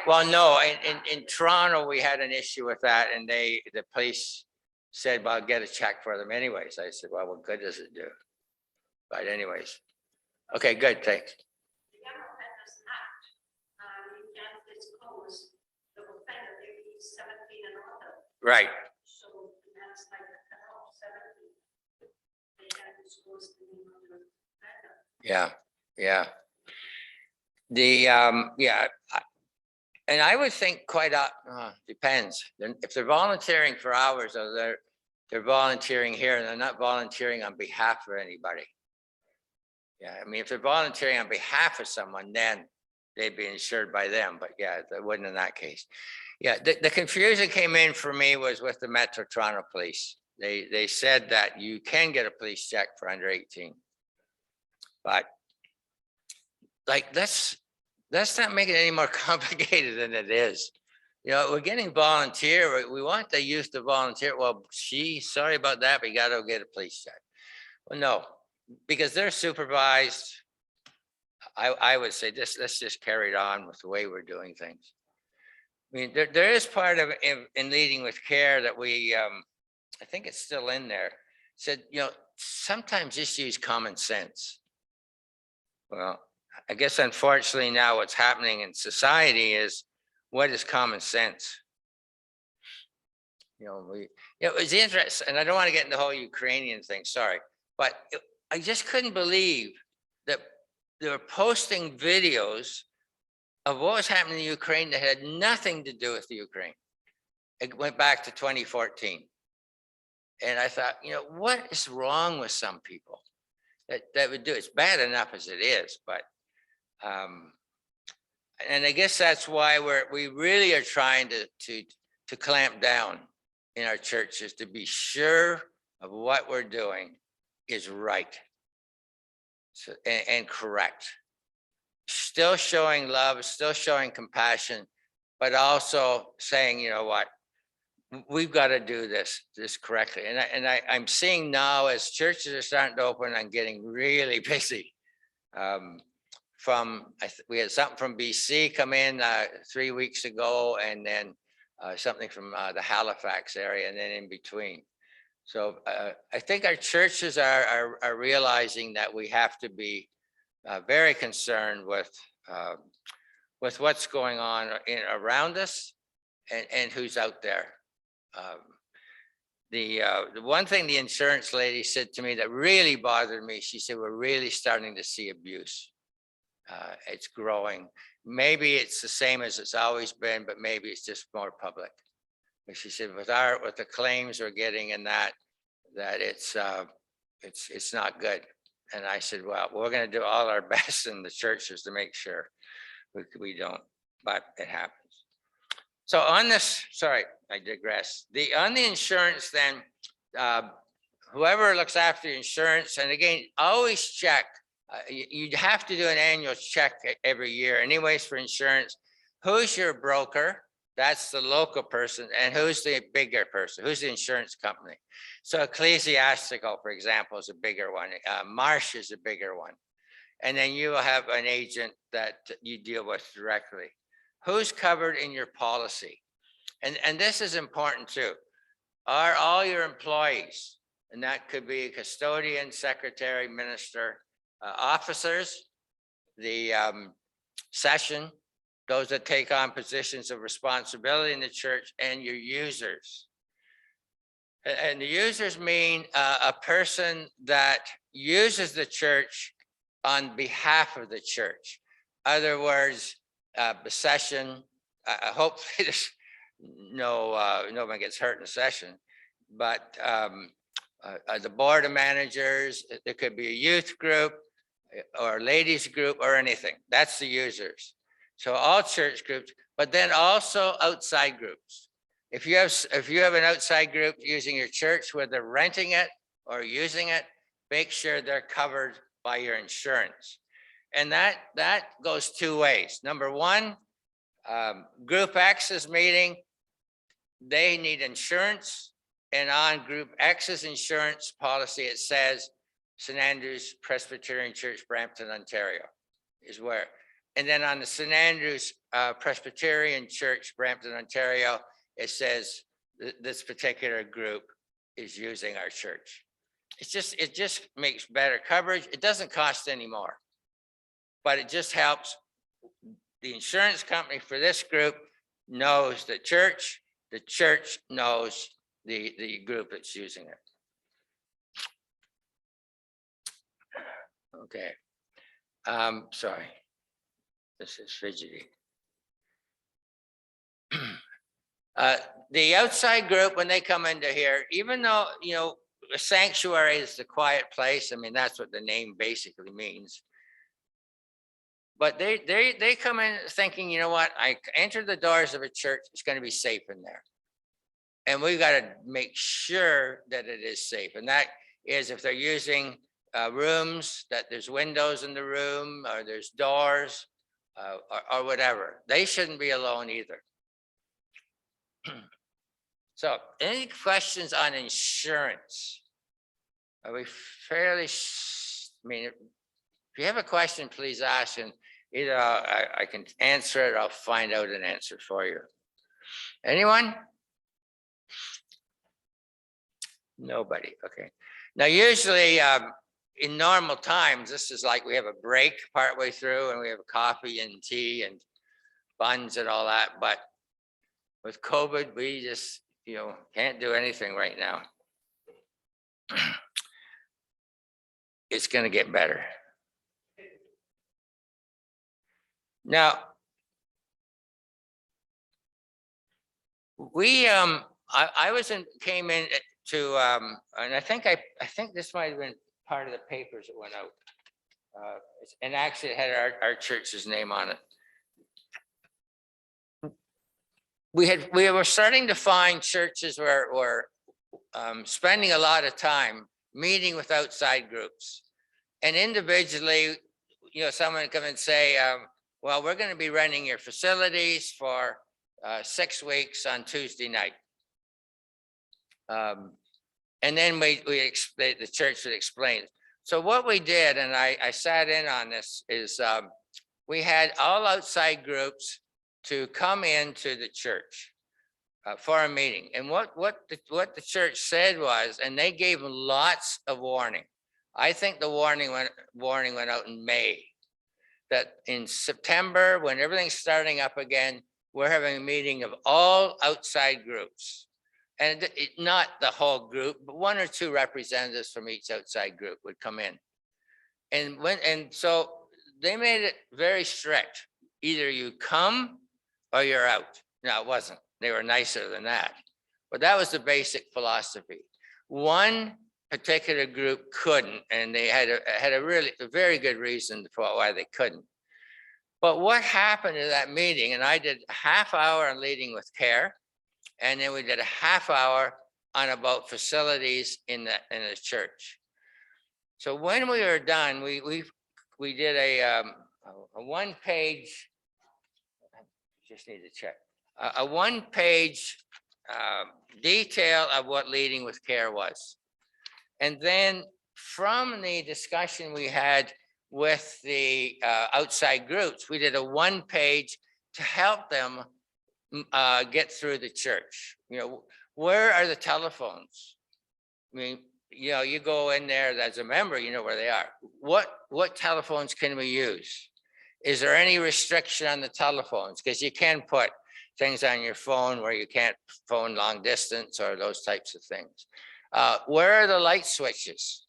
Well, no, in Toronto, we had an issue with that, and the police said, well, I'll get a check for them anyways. I said, well, what good does it do? But anyways, okay, good, thanks. Right. Yeah, yeah. Yeah, and I would think quite depends. If they're volunteering for hours, or they're volunteering here and they're not volunteering on behalf of anybody. Yeah, I mean, if they're volunteering on behalf of someone, then they'd be insured by them. But yeah, that wouldn't in that case. Yeah, the confusion came in for me was with the Metro Toronto Police. They said that you can get a police check for under 18. But like, let's not make it any more complicated than it is. You know, we're getting volunteer. We want the youth to volunteer. Well, sorry about that, but you got to get a police check. Well, no, because they're supervised. I would say let's just carry it on with the way we're doing things. I mean, there is part of in leading with care that we, I think it's still in there, said, you know, sometimes just use common sense. Well, I guess unfortunately now what's happening in society is, what is common sense? You know, it was interesting, and I don't want to get into the whole Ukrainian thing, sorry, but I just couldn't believe that they were posting videos of what was happening in Ukraine that had nothing to do with the Ukraine. It went back to 2014. And I thought, you know, what is wrong with some people that would do it? It's bad enough as it is, but and I guess that's why we really are trying to clamp down in our churches, to be sure of what we're doing is right, so, and correct. Still showing love, still showing compassion, but also saying, you know what, we've got to do this correctly. And I'm seeing now as churches are starting to open, I'm getting really busy. We had something from BC come in 3 weeks ago, and then something from the Halifax area, and then in between. So I think our churches are realizing that we have to be very concerned with what's going on around us and who's out there. the one thing the insurance lady said to me that really bothered me, she said, we're really starting to see abuse. It's growing. Maybe it's the same as it's always been, but maybe it's just more public. But she said, with the claims we're getting and that it's not good. And I said, well, we're going to do all our best in the churches to make sure we don't, but it happens. So on this, sorry, I digress. On the insurance then, whoever looks after your insurance, and again, always check. You have to do an annual check every year anyways for insurance. Who's your broker? That's the local person. And who's the bigger person? Who's the insurance company? So Ecclesiastical, for example, is a bigger one. Marsh is a bigger one. And then you will have an agent that you deal with directly. Who's covered in your policy? And this is important too. Are all your employees, and that could be custodian, secretary, minister, officers, the session, those that take on positions of responsibility in the church, and your users. And the users mean a person that uses the church on behalf of the church. Other words, the session, hopefully there's no one gets hurt in the session, but the board of managers, there could be a youth group or ladies group or anything. That's the users. So all church groups, but then also outside groups. If you have an outside group using your church, whether renting it or using it, make sure they're covered by your insurance. And that goes two ways. Number one, Group X is meeting, they need insurance, and on Group X's insurance policy, it says St. Andrew's Presbyterian Church, Brampton, Ontario is where. And then on the St. Andrew's Presbyterian Church, Brampton, Ontario, it says this particular group is using our church. It just makes better coverage. It doesn't cost any more, but it just helps. The insurance company for this group knows the church knows the group that's using it. Okay. Sorry. This is fidgety. The outside group, when they come into here, even though, a sanctuary is the quiet place. I mean, that's what the name basically means. But they come in thinking, you know what, I entered the doors of a church, it's going to be safe in there. And we've got to make sure that it is safe. And that is if they're using rooms, that there's windows in the room, or there's doors, or whatever. They shouldn't be alone either. So any questions on insurance? Are we fairly, if you have a question, please ask, and either I can answer it or I'll find out an answer for you. Anyone? Nobody, okay. Now, usually in normal times, this is like we have a break partway through and we have coffee and tea and buns and all that, but with COVID, we just, can't do anything right now. It's going to get better. Now, we came in to and I think this might have been part of the papers that went out, and actually it had our church's name on it. We were starting to find churches where were spending a lot of time meeting with outside groups, and individually, someone would come and say, well, we're going to be renting your facilities for 6 weeks on Tuesday night. And then the church would explain. So what we did, and I sat in on this, is we had all outside groups to come into the church for a meeting. And what the church said was, and they gave lots of warning. I think the warning went out in May, that in September, when everything's starting up again, we're having a meeting of all outside groups. And not the whole group, but one or two representatives from each outside group would come in. And so they made it very strict. Either you come or you're out. No, it wasn't. They were nicer than that. But that was the basic philosophy. One particular group couldn't, and they had a very good reason for why they couldn't. But what happened at that meeting, and I did a half hour on leading with care, and then we did a half hour on about facilities in the church. So when we were done, we did a 1-page. Just need to check a 1-page detail of what leading with care was, and then from the discussion we had with the outside groups, we did a 1-page to help them get through the church. You know, where are the telephones? I mean, you know, you go in there as a member, you know where they are. What telephones can we use? Is there any restriction on the telephones? Because you can put things on your phone where you can't phone long distance or those types of things. Where are the light switches?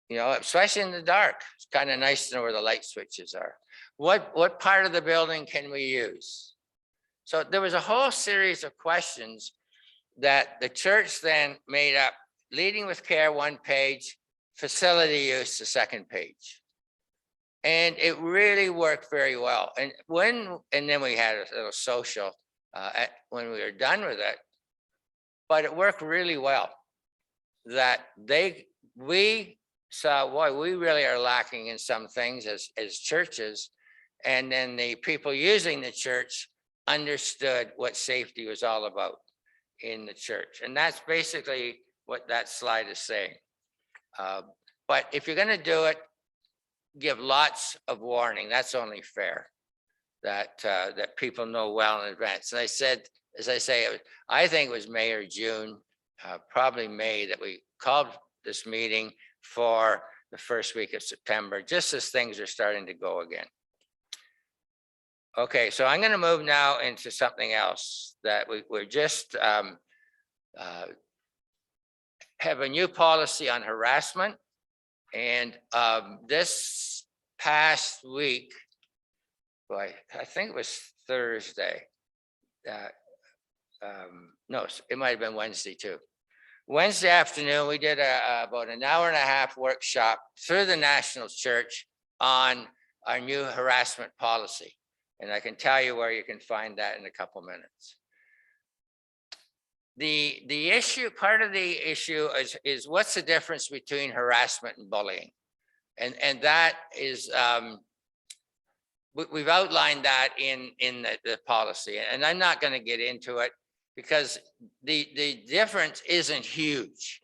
You know, especially in the dark, it's kind of nice to know where the light switches are. What part of the building can we use? So there was a whole series of questions that the church then made up. Leading with care, 1 page, facility use, the 2nd page. And it really worked very well. And then we had a little social when we were done with it, but it worked really well. That we saw, boy, we really are lacking in some things as churches. And then the people using the church understood what safety was all about in the church. And that's basically what that slide is saying. But if you're going to do it, give lots of warning. That's only fair, that people know well in advance. And I said, as I say, I think it was May or June, probably May, that we called this meeting for the first week of September, just as things are starting to go again. Okay, so I'm going to move now into something else that we're just have a new policy on harassment. And this past week, boy, I think it was Thursday. No, it might have been Wednesday too. Wednesday afternoon, we did about an hour-and-a-half workshop through the National Church on our new harassment policy. And I can tell you where you can find that in a couple minutes. The issue, part of the issue is what's the difference between harassment and bullying? And that is, we've outlined that in the policy, and I'm not going to get into it because the difference isn't huge.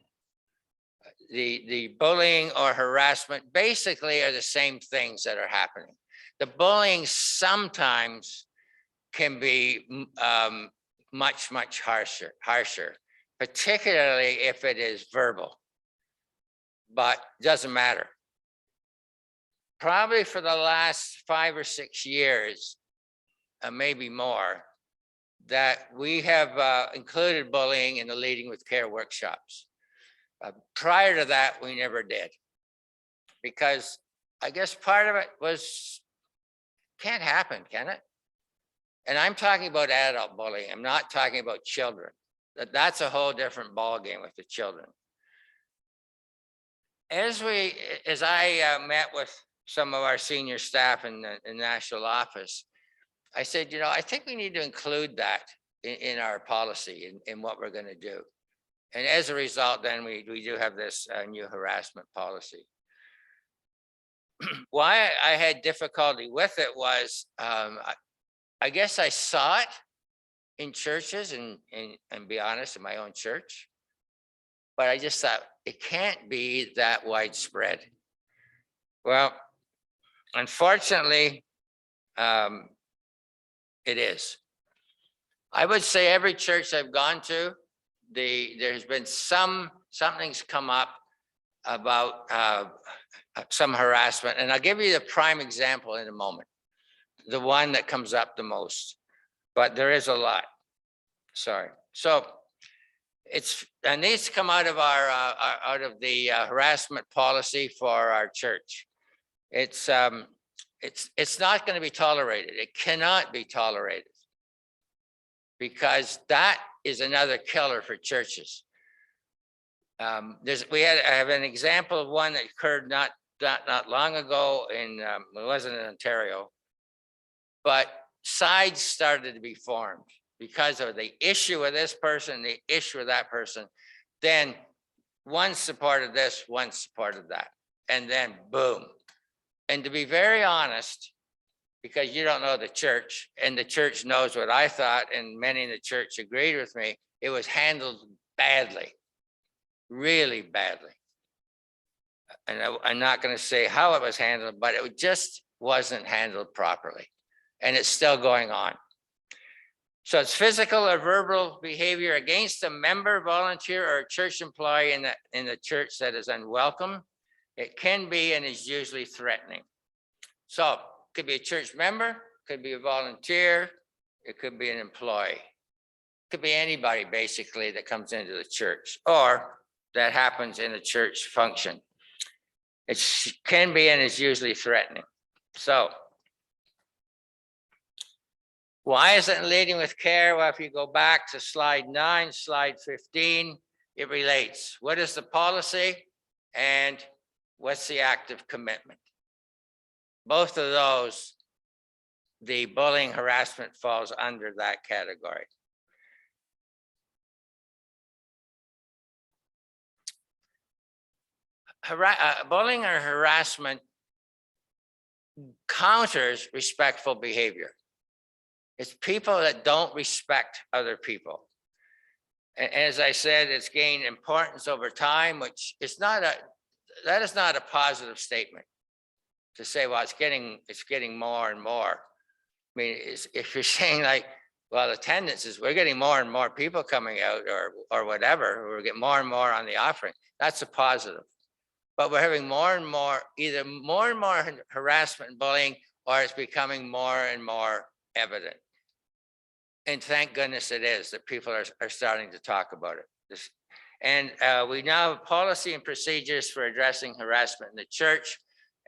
The bullying or harassment basically are the same things that are happening. The bullying sometimes can be much harsher, particularly if it is verbal, but doesn't matter. Probably for the last 5 or 6 years, maybe more, that we have included bullying in the Leading with Care workshops. Prior to that, we never did, because I guess part of it was, can't happen, can it? And I'm talking about adult bullying. I'm not talking about children. That's a whole different ballgame with the children. As I met with some of our senior staff in the national office, I said, you know, I think we need to include that in our policy in what we're going to do. And as a result, then we do have this new harassment policy. Why I had difficulty with it was, I guess I saw it in churches and be honest, in my own church, but I just thought it can't be that widespread. Well, unfortunately, it is. I would say every church I've gone to, there's been something's come up about some harassment, and I'll give you the prime example in a moment. The one that comes up the most, but there is a lot. Sorry. So and these come out of our out of the harassment policy for our church. It's not going to be tolerated. It cannot be tolerated, because that is another killer for churches. I have an example of one that occurred not long ago in it wasn't in Ontario, but sides started to be formed because of the issue with this person, the issue with that person. Then one supported this, one supported that, and then boom. And to be very honest, because you don't know the church, and the church knows what I thought, and many in the church agreed with me, it was handled badly, really badly. And I'm not going to say how it was handled, but it just wasn't handled properly. And it's still going on. So it's physical or verbal behavior against a member, volunteer, or church employee in the church that is unwelcome. It can be and is usually threatening. So it could be a church member, could be a volunteer, it could be an employee. It could be anybody basically that comes into the church or that happens in a church function. It can be and is usually threatening. So why is it leading with care? Well, if you go back to slide 9, slide 15, it relates. What is the policy and what's the active commitment? Both of those, the bullying harassment falls under that category. Bullying or harassment counters respectful behavior. It's people that don't respect other people. And as I said, it's gained importance over time, which is not that is not a positive statement to say, well, it's getting more and more. I mean, if you're saying like, well, attendance is, we're getting more and more people coming out or whatever, we're getting more and more on the offering, that's a positive. But we're having more and more, either more and more harassment and bullying, or it's becoming more and more evident. And thank goodness it is that people are starting to talk about it. And we now have policy and procedures for addressing harassment in the church.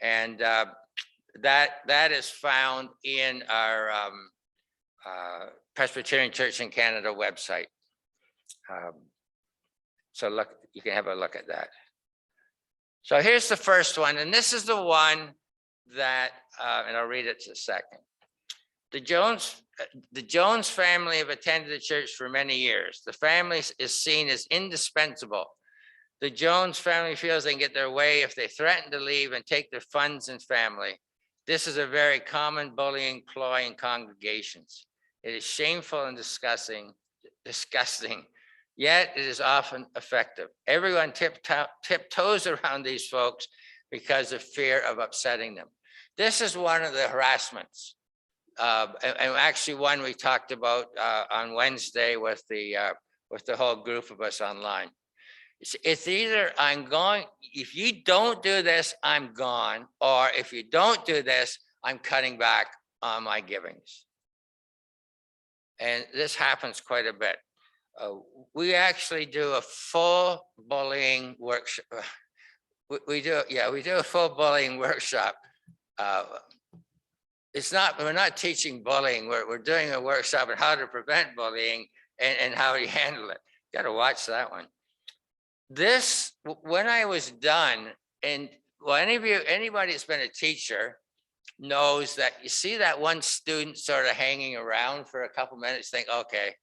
And that is found in our Presbyterian Church in Canada website. So look, you can have a look at that. So here's the first one, and this is the one that, and I'll read it in a second. The Jones family have attended the church for many years. The family is seen as indispensable. The Jones family feels they can get their way if they threaten to leave and take their funds and family. This is a very common bullying ploy in congregations. It is shameful and disgusting, yet it is often effective. Everyone tiptoes around these folks because of fear of upsetting them. This is one of the harassments. And actually one we talked about on Wednesday with the whole group of us online. It's either I'm going, if you don't do this, I'm gone, or if you don't do this, I'm cutting back on my givings. And this happens quite a bit. We actually do a full bullying workshop. We do a full bullying workshop. We're not teaching bullying. We're doing a workshop on how to prevent bullying and how to handle it. You got to watch that one. This, when I was done, and well, anybody that's been a teacher knows that you see that one student sort of hanging around for a couple minutes, think, okay,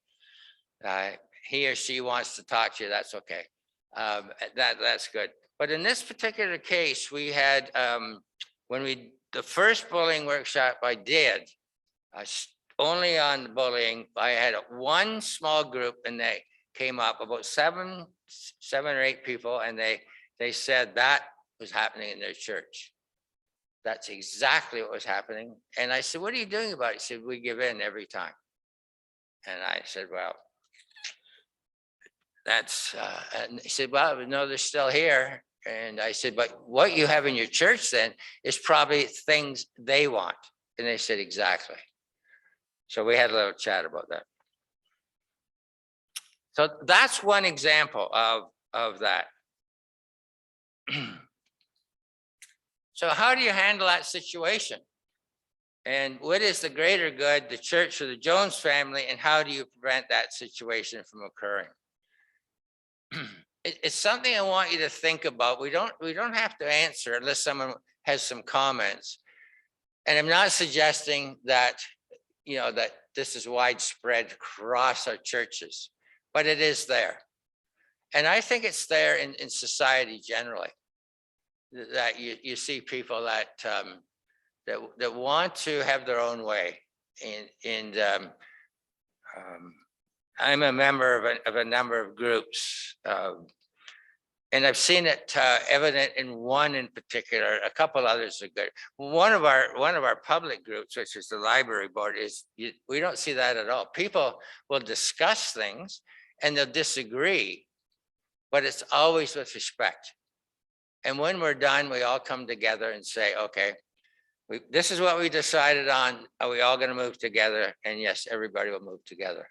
he or she wants to talk to you, that's okay. That's good. But in this particular case, we had, the first bullying workshop I did, only on the bullying, I had one small group and they came up, about seven or eight people, and they said that was happening in their church. That's exactly what was happening. And I said, what are you doing about it? He said, we give in every time. And I said, well, that's, and he said, well, no, they're still here. And I said, but what you have in your church then is probably things they want. And they said, exactly. So we had a little chat about that. So that's one example of that. So how do you handle that situation? And what is the greater good, the church or the Jones family, and how do you prevent that situation from occurring? It's something I want you to think about. We don't have to answer unless someone has some comments. And I'm not suggesting that, that this is widespread across our churches, but it is there. And I think it's there in society generally, that you see people that that want to have their own way. And I'm a member of a number of groups, and I've seen it evident in one in particular. A couple others are good. One of our public groups, which is the library board, we don't see that at all. People will discuss things and they'll disagree, but it's always with respect. And when we're done, we all come together and say, okay, this is what we decided on. Are we all going to move together? And yes, everybody will move together.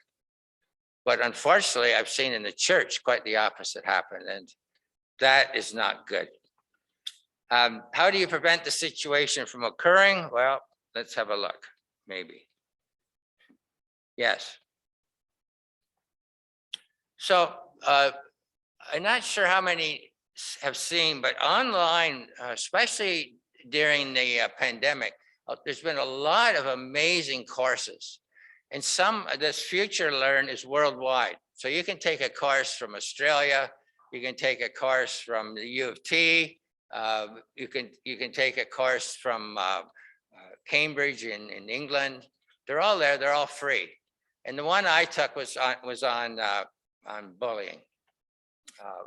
But unfortunately, I've seen in the church quite the opposite happen, and that is not good. How do you prevent the situation from occurring? Well, let's have a look, maybe. Yes. So I'm not sure how many have seen, but online, especially during the pandemic, there's been a lot of amazing courses. And this Future Learn is worldwide. So you can take a course from Australia, you can take a course from the U of T, you can take a course from Cambridge in England. They're all there, they're all free. And the one I took was on bullying.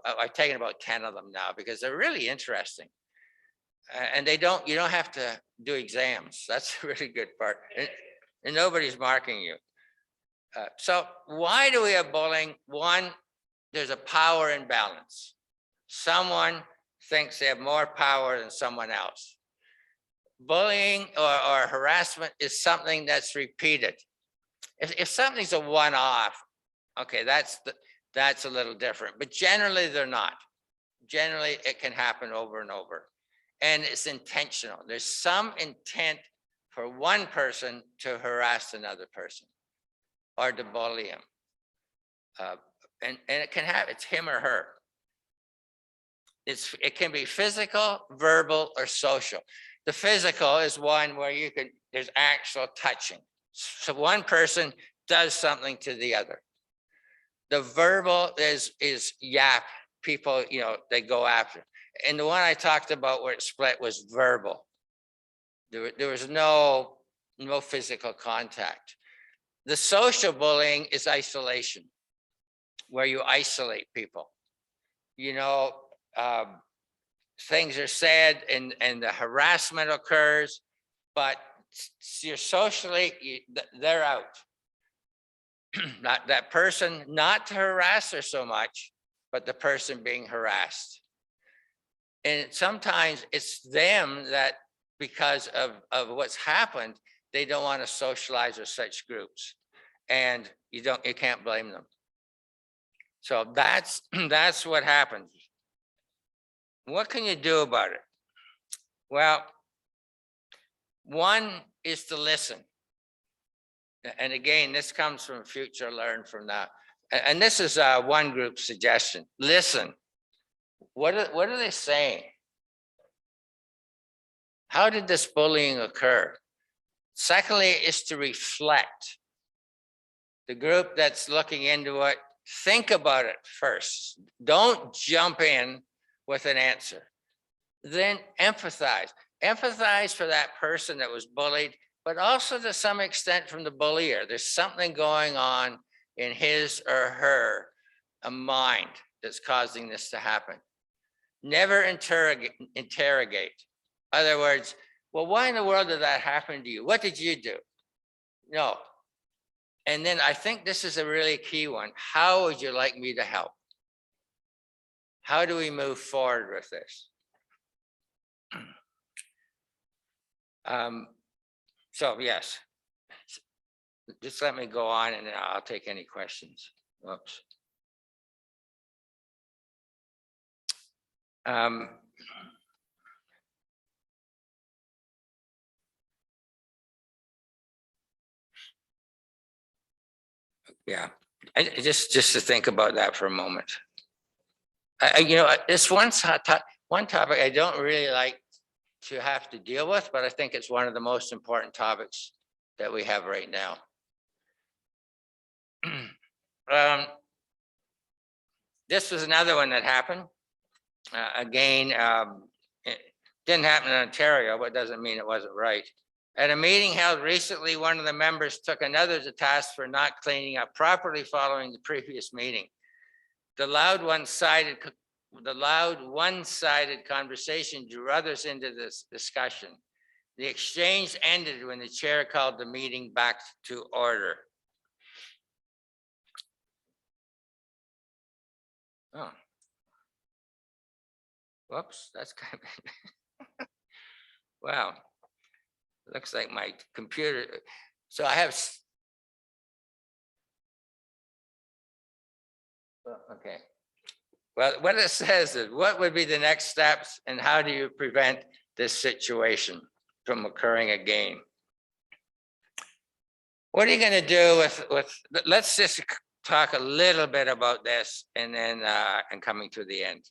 I've taken about 10 of them now because they're really interesting. And you don't have to do exams. That's a really good part. And nobody's marking you. So why do we have bullying? One, there's a power imbalance. Someone thinks they have more power than someone else. Bullying or harassment is something that's repeated. If something's a one-off, okay, that's a little different. But generally, they're not. Generally, it can happen over and over. And it's intentional. There's some intent for one person to harass another person or to bully him. And it can have, it's him or her. It can be physical, verbal, or social. The physical is one where there's actual touching. So one person does something to the other. The verbal is yap. People, they go after. And the one I talked about where it split was verbal. There was no physical contact. The social bullying is isolation, where you isolate people. Things are said and the harassment occurs, but you're socially, they're out. Not that person, not to harass her so much, but the person being harassed. And sometimes it's them that, because of what's happened, they don't want to socialize with such groups, and you can't blame them. So that's what happens. What can you do about it? Well, one is to listen. And again, this comes from Future Learn from that. And this is one group suggestion. Listen. What are they saying? How did this bullying occur? Secondly, is to reflect. The group that's looking into it, think about it first. Don't jump in with an answer. Then empathize. Empathize for that person that was bullied, but also to some extent from the bullier. There's something going on in his or her mind that's causing this to happen. Never interrogate. Other words, well, why in the world did that happen to you? What did you do? No. And then I think this is a really key one. How would you like me to help? How do we move forward with this? So yes, just let me go on and I'll take any questions. Whoops. Yeah, just to think about that for a moment. This one topic I don't really like to have to deal with, but I think it's one of the most important topics that we have right now. This was another one that happened. Again, it didn't happen in Ontario, but doesn't mean it wasn't right. At a meeting held recently, one of the members took another to task for not cleaning up properly following the previous meeting. The loud one-sided conversation drew others into this discussion. The exchange ended when the chair called the meeting back to order. Oh. Whoops, that's kind of, wow. Looks like my computer. So I have, okay. Well, what it says is, what would be the next steps and how do you prevent this situation from occurring again? What are you going to do with, let's just talk a little bit about this and then and coming to the end.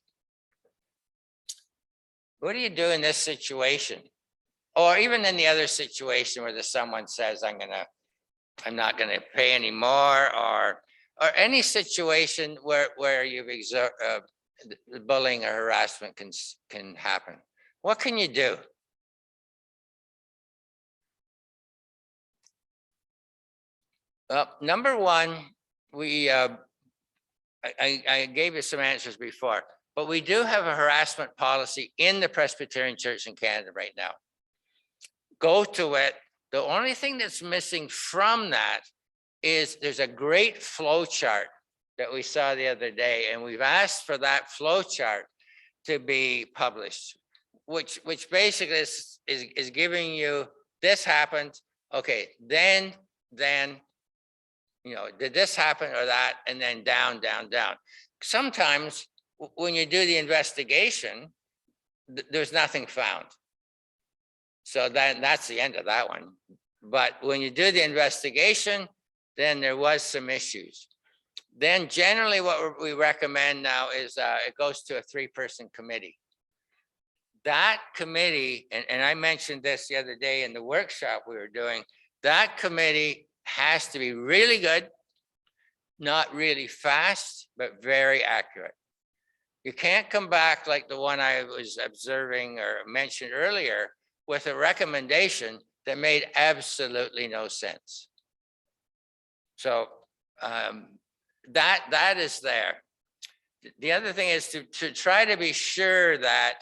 What do you do in this situation? Or even in the other situation where someone says, I'm not gonna pay anymore, or any situation where you've bullying or harassment can happen. What can you do? Well, number one, I gave you some answers before, but we do have a harassment policy in the Presbyterian Church in Canada right now. Go to it. The only thing that's missing from that is there's a great flow chart that we saw the other day, and we've asked for that flow chart to be published, which basically is giving you, this happened, okay, then did this happen or that, and then down. Sometimes when you do the investigation, there's nothing found. So that's the end of that one. But when you do the investigation, then there was some issues. Then generally what we recommend now is it goes to a 3-person committee. That committee, and I mentioned this the other day in the workshop we were doing, that committee has to be really good, not really fast, but very accurate. You can't come back like the one I was observing or mentioned earlier with a recommendation that made absolutely no sense. So that is there. The other thing is to try to be sure that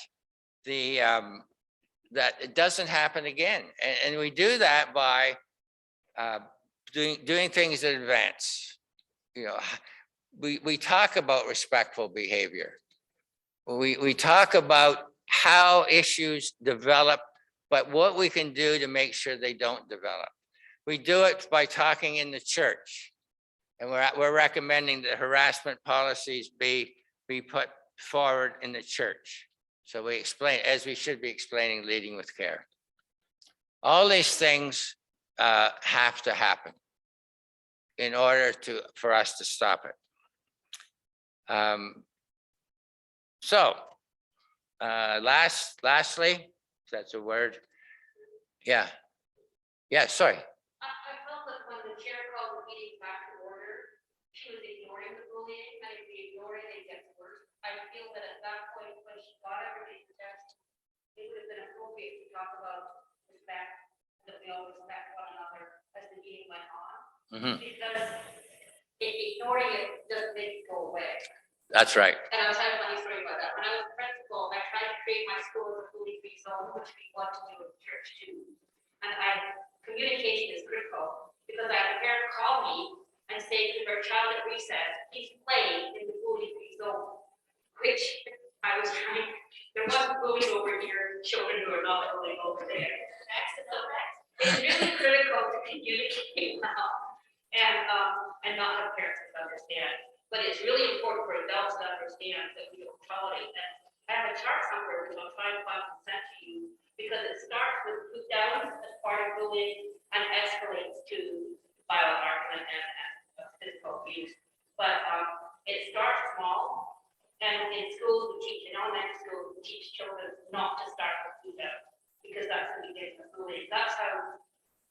that it doesn't happen again, and we do that by doing things in advance. We talk about respectful behavior. We talk about how issues develop, but what we can do to make sure they don't develop. We do it by talking in the church, and we're recommending that harassment policies be put forward in the church. So we explain, as we should be explaining, leading with care. All these things have to happen in order for us to stop it. Lastly, if that's a word. Yeah, sorry. I felt that when the chair called the meeting back to order, she was ignoring the bullying, and if we ignore it, it gets worse. I feel that at that point, when she got everything protected, it would have been appropriate to talk about respect, that we all respect one another as the meeting went on. Because ignoring it doesn't make it go away. That's right. And I was having a funny story about that. When I was principal, I tried to create my school as a bully-free zone, which we want to do with the church too. And communication is critical, because I had a parent call me and say to their child at recess, please play in the bully-free zone, which I was trying. There wasn't bullying over here, children who are not bullying over there. It's really critical to communicate now and not have parents understand. But it's really important for adults to understand that we don't tolerate that. I have a a chart somewhere, which I'll try to find and send to you, because it starts with put downs as part of bullying and escalates to violent argument and physical abuse. But it starts small, and in schools we teach, in elementary schools, we teach children not to start with put down, because that's the beginning of bullying. That's how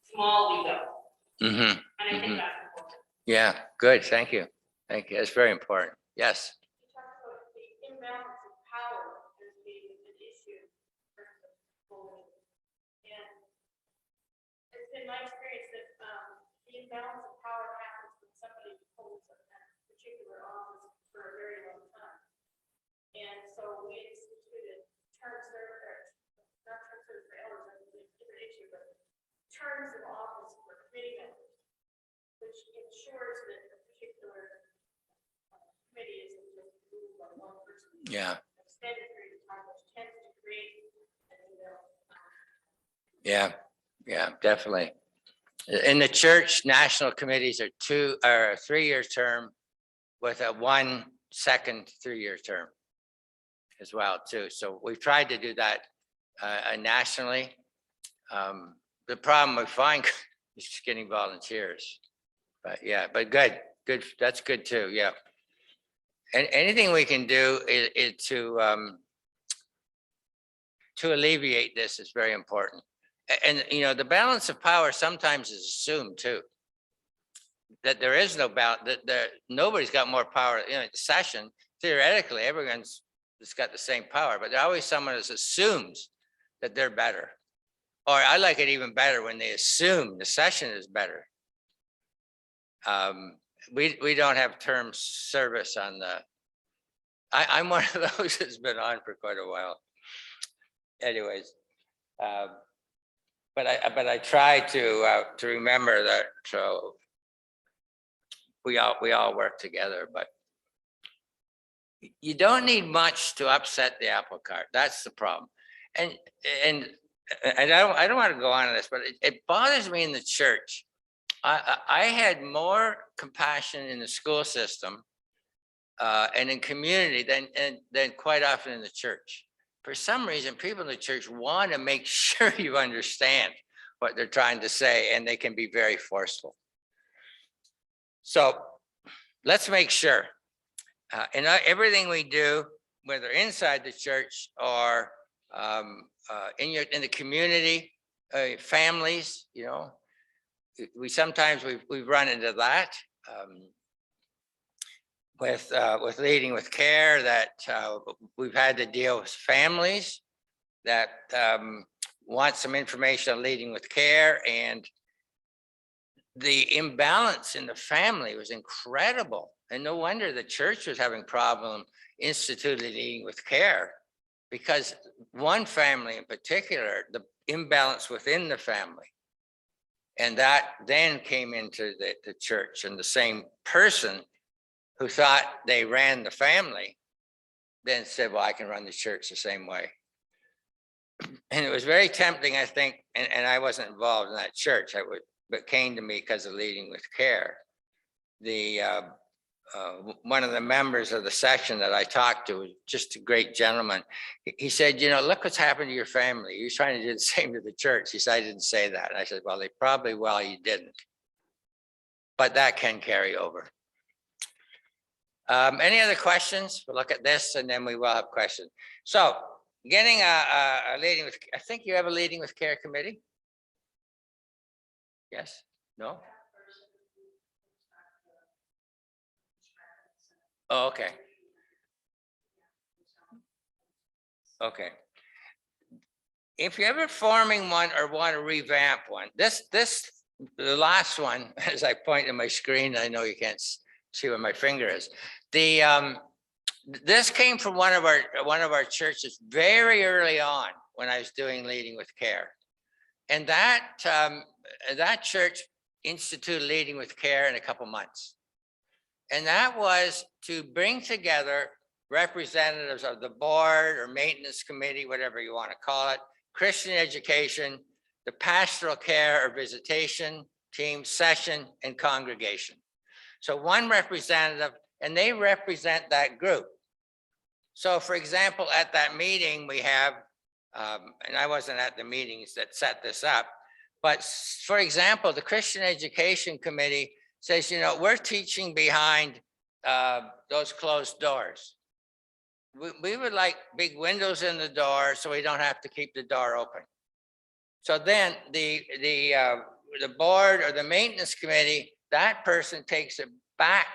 small we go. Mm-hmm. And I think that's important. Yeah, good. Thank you. Thank you. That's very important. Yes. You talked about the imbalance of power as being an issue in terms of bullying. And it's been my experience that the imbalance of power happens when somebody holds a particular office for a very long time. And so we instituted terms that not terms for elders, I think it's a different issue, but terms of office for committee members, which ensures that a particular committee isn't just ruled by one person. Yeah. Extended period of time, which tends to create an imbalance. Yeah. Yeah, definitely. In the church, national committees are 3-year term with a 1 second 3-year term as well too. So we've tried to do that nationally. The problem we find is just getting volunteers. But yeah, but good. That's good too. Yeah. And anything we can do is to alleviate this is very important. And you know, the balance of power sometimes is assumed too. That there is no balance. That nobody's got more power. You know, the session theoretically, everyone's got the same power, but there's always someone that assumes that they're better. Or I like it even better when they assume the session is better. We don't have term service on the. I'm one of those that's been on for quite a while. Anyways, but I try to remember that. So we all work together, but you don't need much to upset the apple cart. That's the problem. And I don't want to go on to this, but it bothers me in the church. I had more compassion in the school system and in community than quite often in the church. For some reason, people in the church want to make sure you understand what they're trying to say, and they can be very forceful. So let's make sure in everything we do, whether inside the church or in the community, families, you know, we sometimes we've run into that with leading with care, that we've had to deal with families that want some information on leading with care, and the imbalance in the family was incredible. And no wonder the church was having problem instituting leading with care, because one family in particular, the imbalance within the family. And that then came into the church, and the same person who thought they ran the family then said, well, I can run the church the same way. And it was very tempting, I think, and I wasn't involved in that church, but came to me because of leading with care. One of the members of the session that I talked to was just a great gentleman. He said, you know, look what's happened to your family. You're trying to do the same to the church. He said, I didn't say that. And I said, well, you didn't. But that can carry over. Any other questions? We'll look at this and then we will have questions. So getting a leading with, I think you have a leading with care committee? Yes? No? Oh, okay. Okay. If you're ever forming one or want to revamp one, the last one, as I point to my screen, I know you can't see where my finger is. This came from one of our churches very early on when I was doing leading with care, and that church instituted leading with care in a couple months. And that was to bring together representatives of the board or maintenance committee, whatever you want to call it, Christian education, the pastoral care or visitation team, session, and congregation. So one representative, and they represent that group. So for example, at that meeting, we have, and I wasn't at the meetings that set this up, but for example, the Christian Education Committee says, you know, we're teaching behind those closed doors. We would like big windows in the door so we don't have to keep the door open. So then the board or the maintenance committee, that person takes it back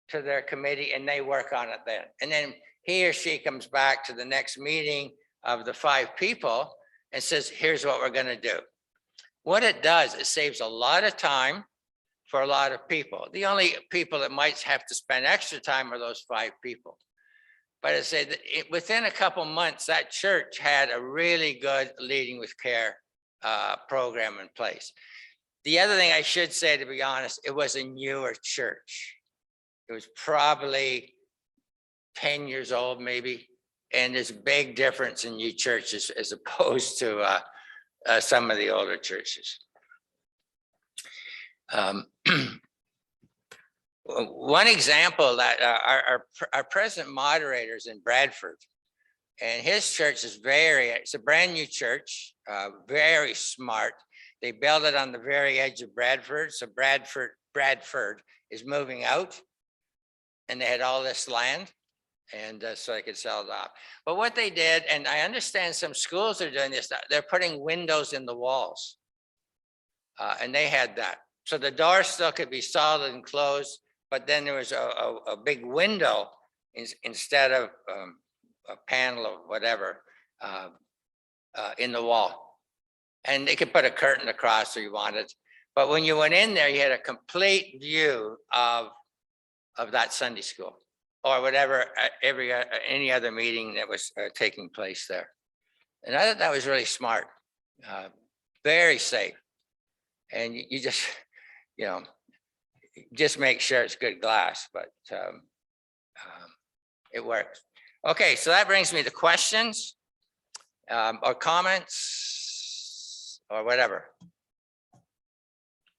to their committee and they work on it then. And then he or she comes back to the next meeting of the 5 people and says, here's what we're going to do. What it does, it saves a lot of time for a lot of people. The only people that might have to spend extra time are those 5 people. But I say that within a couple months, that church had a really good Leading with Care program in place. The other thing I should say, to be honest, it was a newer church. It was probably 10 years old, maybe. And there's a big difference in new churches as opposed to some of the older churches. One example that our present moderators in Bradford, and his church is it's a brand new church, very smart. They built it on the very edge of Bradford. So Bradford is moving out, and they had all this land, and so they could sell it off. But what they did, and I understand some schools are doing this, they're putting windows in the walls, and they had that. So the door still could be solid and closed, but then there was a big window instead of a panel or whatever in the wall. And they could put a curtain across if you wanted. But when you went in there, you had a complete view of that Sunday school or whatever, any other meeting that was taking place there. And I thought that was really smart, very safe. And you just, you know, just make sure it's good glass, but it works. Okay, so that brings me to questions or comments or whatever.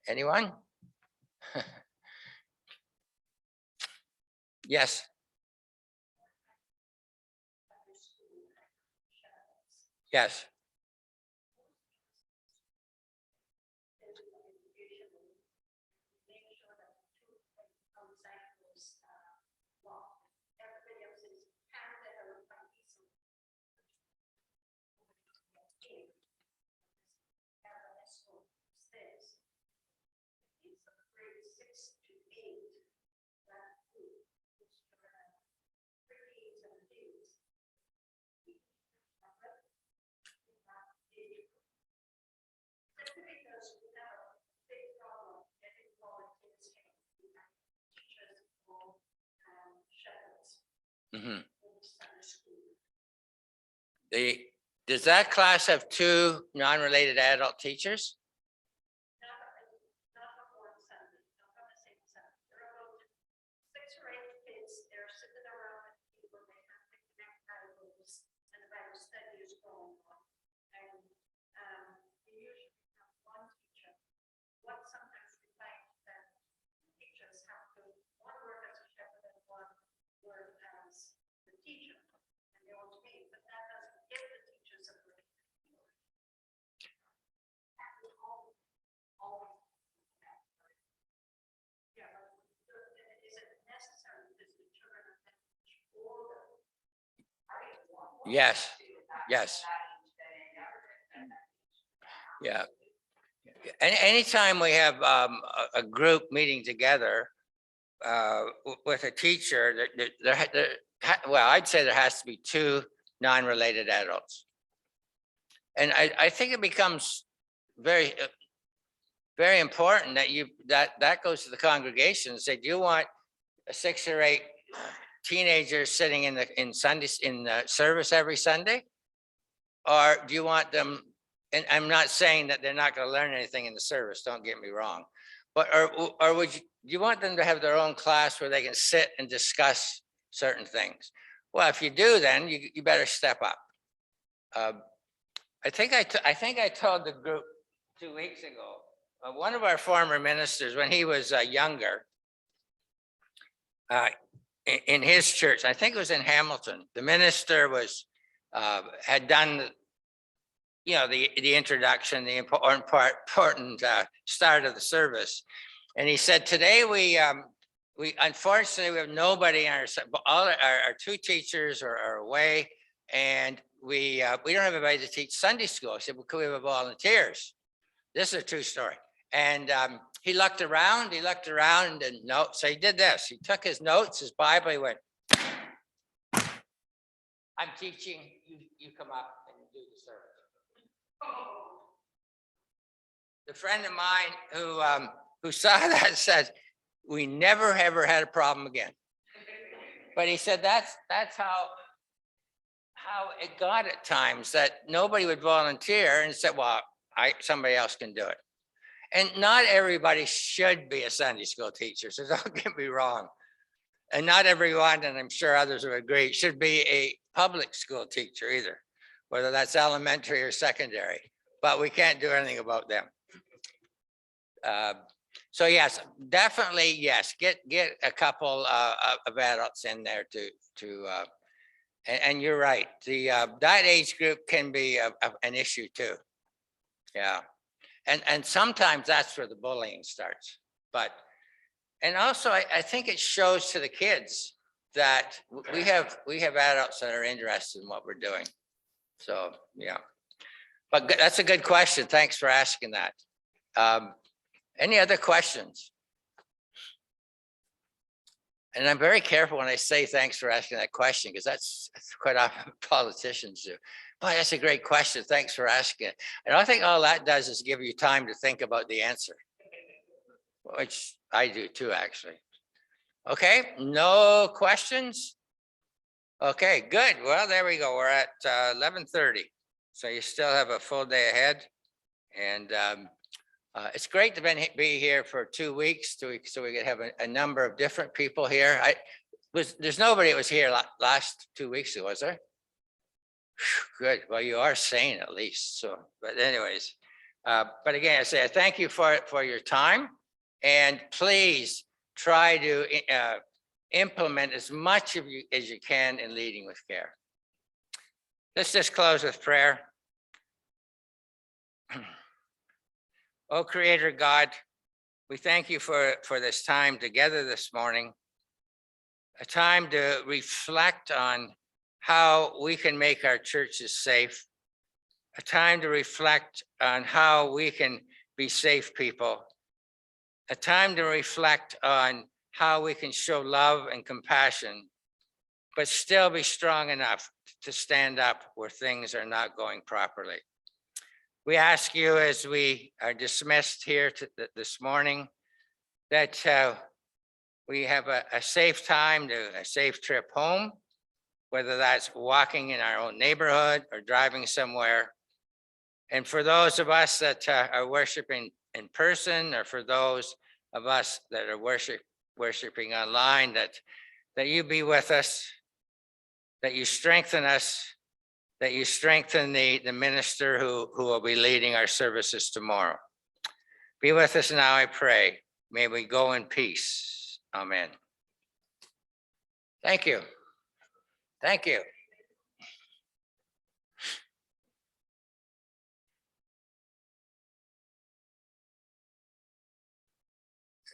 Anyone? Yes. Yes. Mm-hmm. Does that class have 2 non-related adult teachers? Yes. Yes. Yeah. Anytime we have a group meeting together with a teacher, well, I'd say there has to be 2 non-related adults. And I think it becomes very, very important that that goes to the congregation and say, do you want a 6 or 8 teenagers sitting in the service every Sunday? Or do you want them, and I'm not saying that they're not going to learn anything in the service, don't get me wrong, but or do you want them to have their own class where they can sit and discuss certain things? Well, if you do, then you better step up. I think I told the group 2 weeks ago, one of our former ministers, when he was younger, in his church, I think it was in Hamilton, the minister was, had done, the introduction, the important start of the service. And he said, today we unfortunately, we have nobody in all our two teachers are away, and we don't have anybody to teach Sunday school. I said, well, could we have volunteers? This is a true story. And he looked around, and no, so he did this. He took his notes, his Bible, he went, I'm teaching, you come up and do the service. The friend of mine who saw that said, we never ever had a problem again. But he said that's how it got at times, that nobody would volunteer and said, well, somebody else can do it. And not everybody should be a Sunday school teacher, so don't get me wrong. And not everyone, and I'm sure others would agree, should be a public school teacher either, whether that's elementary or secondary, but we can't do anything about them. So yes, definitely, yes, get a couple of adults in there and you're right, that age group can be an issue too. Yeah, and sometimes that's where the bullying starts. And also I think it shows to the kids that we have adults that are interested in what we're doing. So yeah, but that's a good question. Thanks for asking that. Any other questions? And I'm very careful when I say thanks for asking that question, because that's quite often politicians do. Boy, that's a great question. Thanks for asking it. And I think all that does is give you time to think about the answer, which I do too, actually. Okay, no questions? Okay, good. Well, there we go. We're at 11:30. So you still have a full day ahead. And it's great to be here for 2 weeks, so we could have a number of different people here. There's nobody that was here last 2 weeks ago, was there? Good. Well, you are sane at least. So, but anyways, but again, I say thank you for your time, and please try to implement as much of you as you can in leading with care. Let's just close with prayer. Oh, Creator God, we thank you for this time together this morning, a time to reflect on how we can make our churches safe, a time to reflect on how we can be safe people, a time to reflect on how we can show love and compassion, but still be strong enough to stand up where things are not going properly. We ask you, as we are dismissed here this morning, that we have a safe time, a safe trip home, whether that's walking in our own neighborhood or driving somewhere. And for those of us that are worshiping in person, or for those of us that are worshiping online, that you be with us, that you strengthen us, that you strengthen the minister who will be leading our services tomorrow. Be with us now, I pray. May we go in peace. Amen. Thank you. Thank you.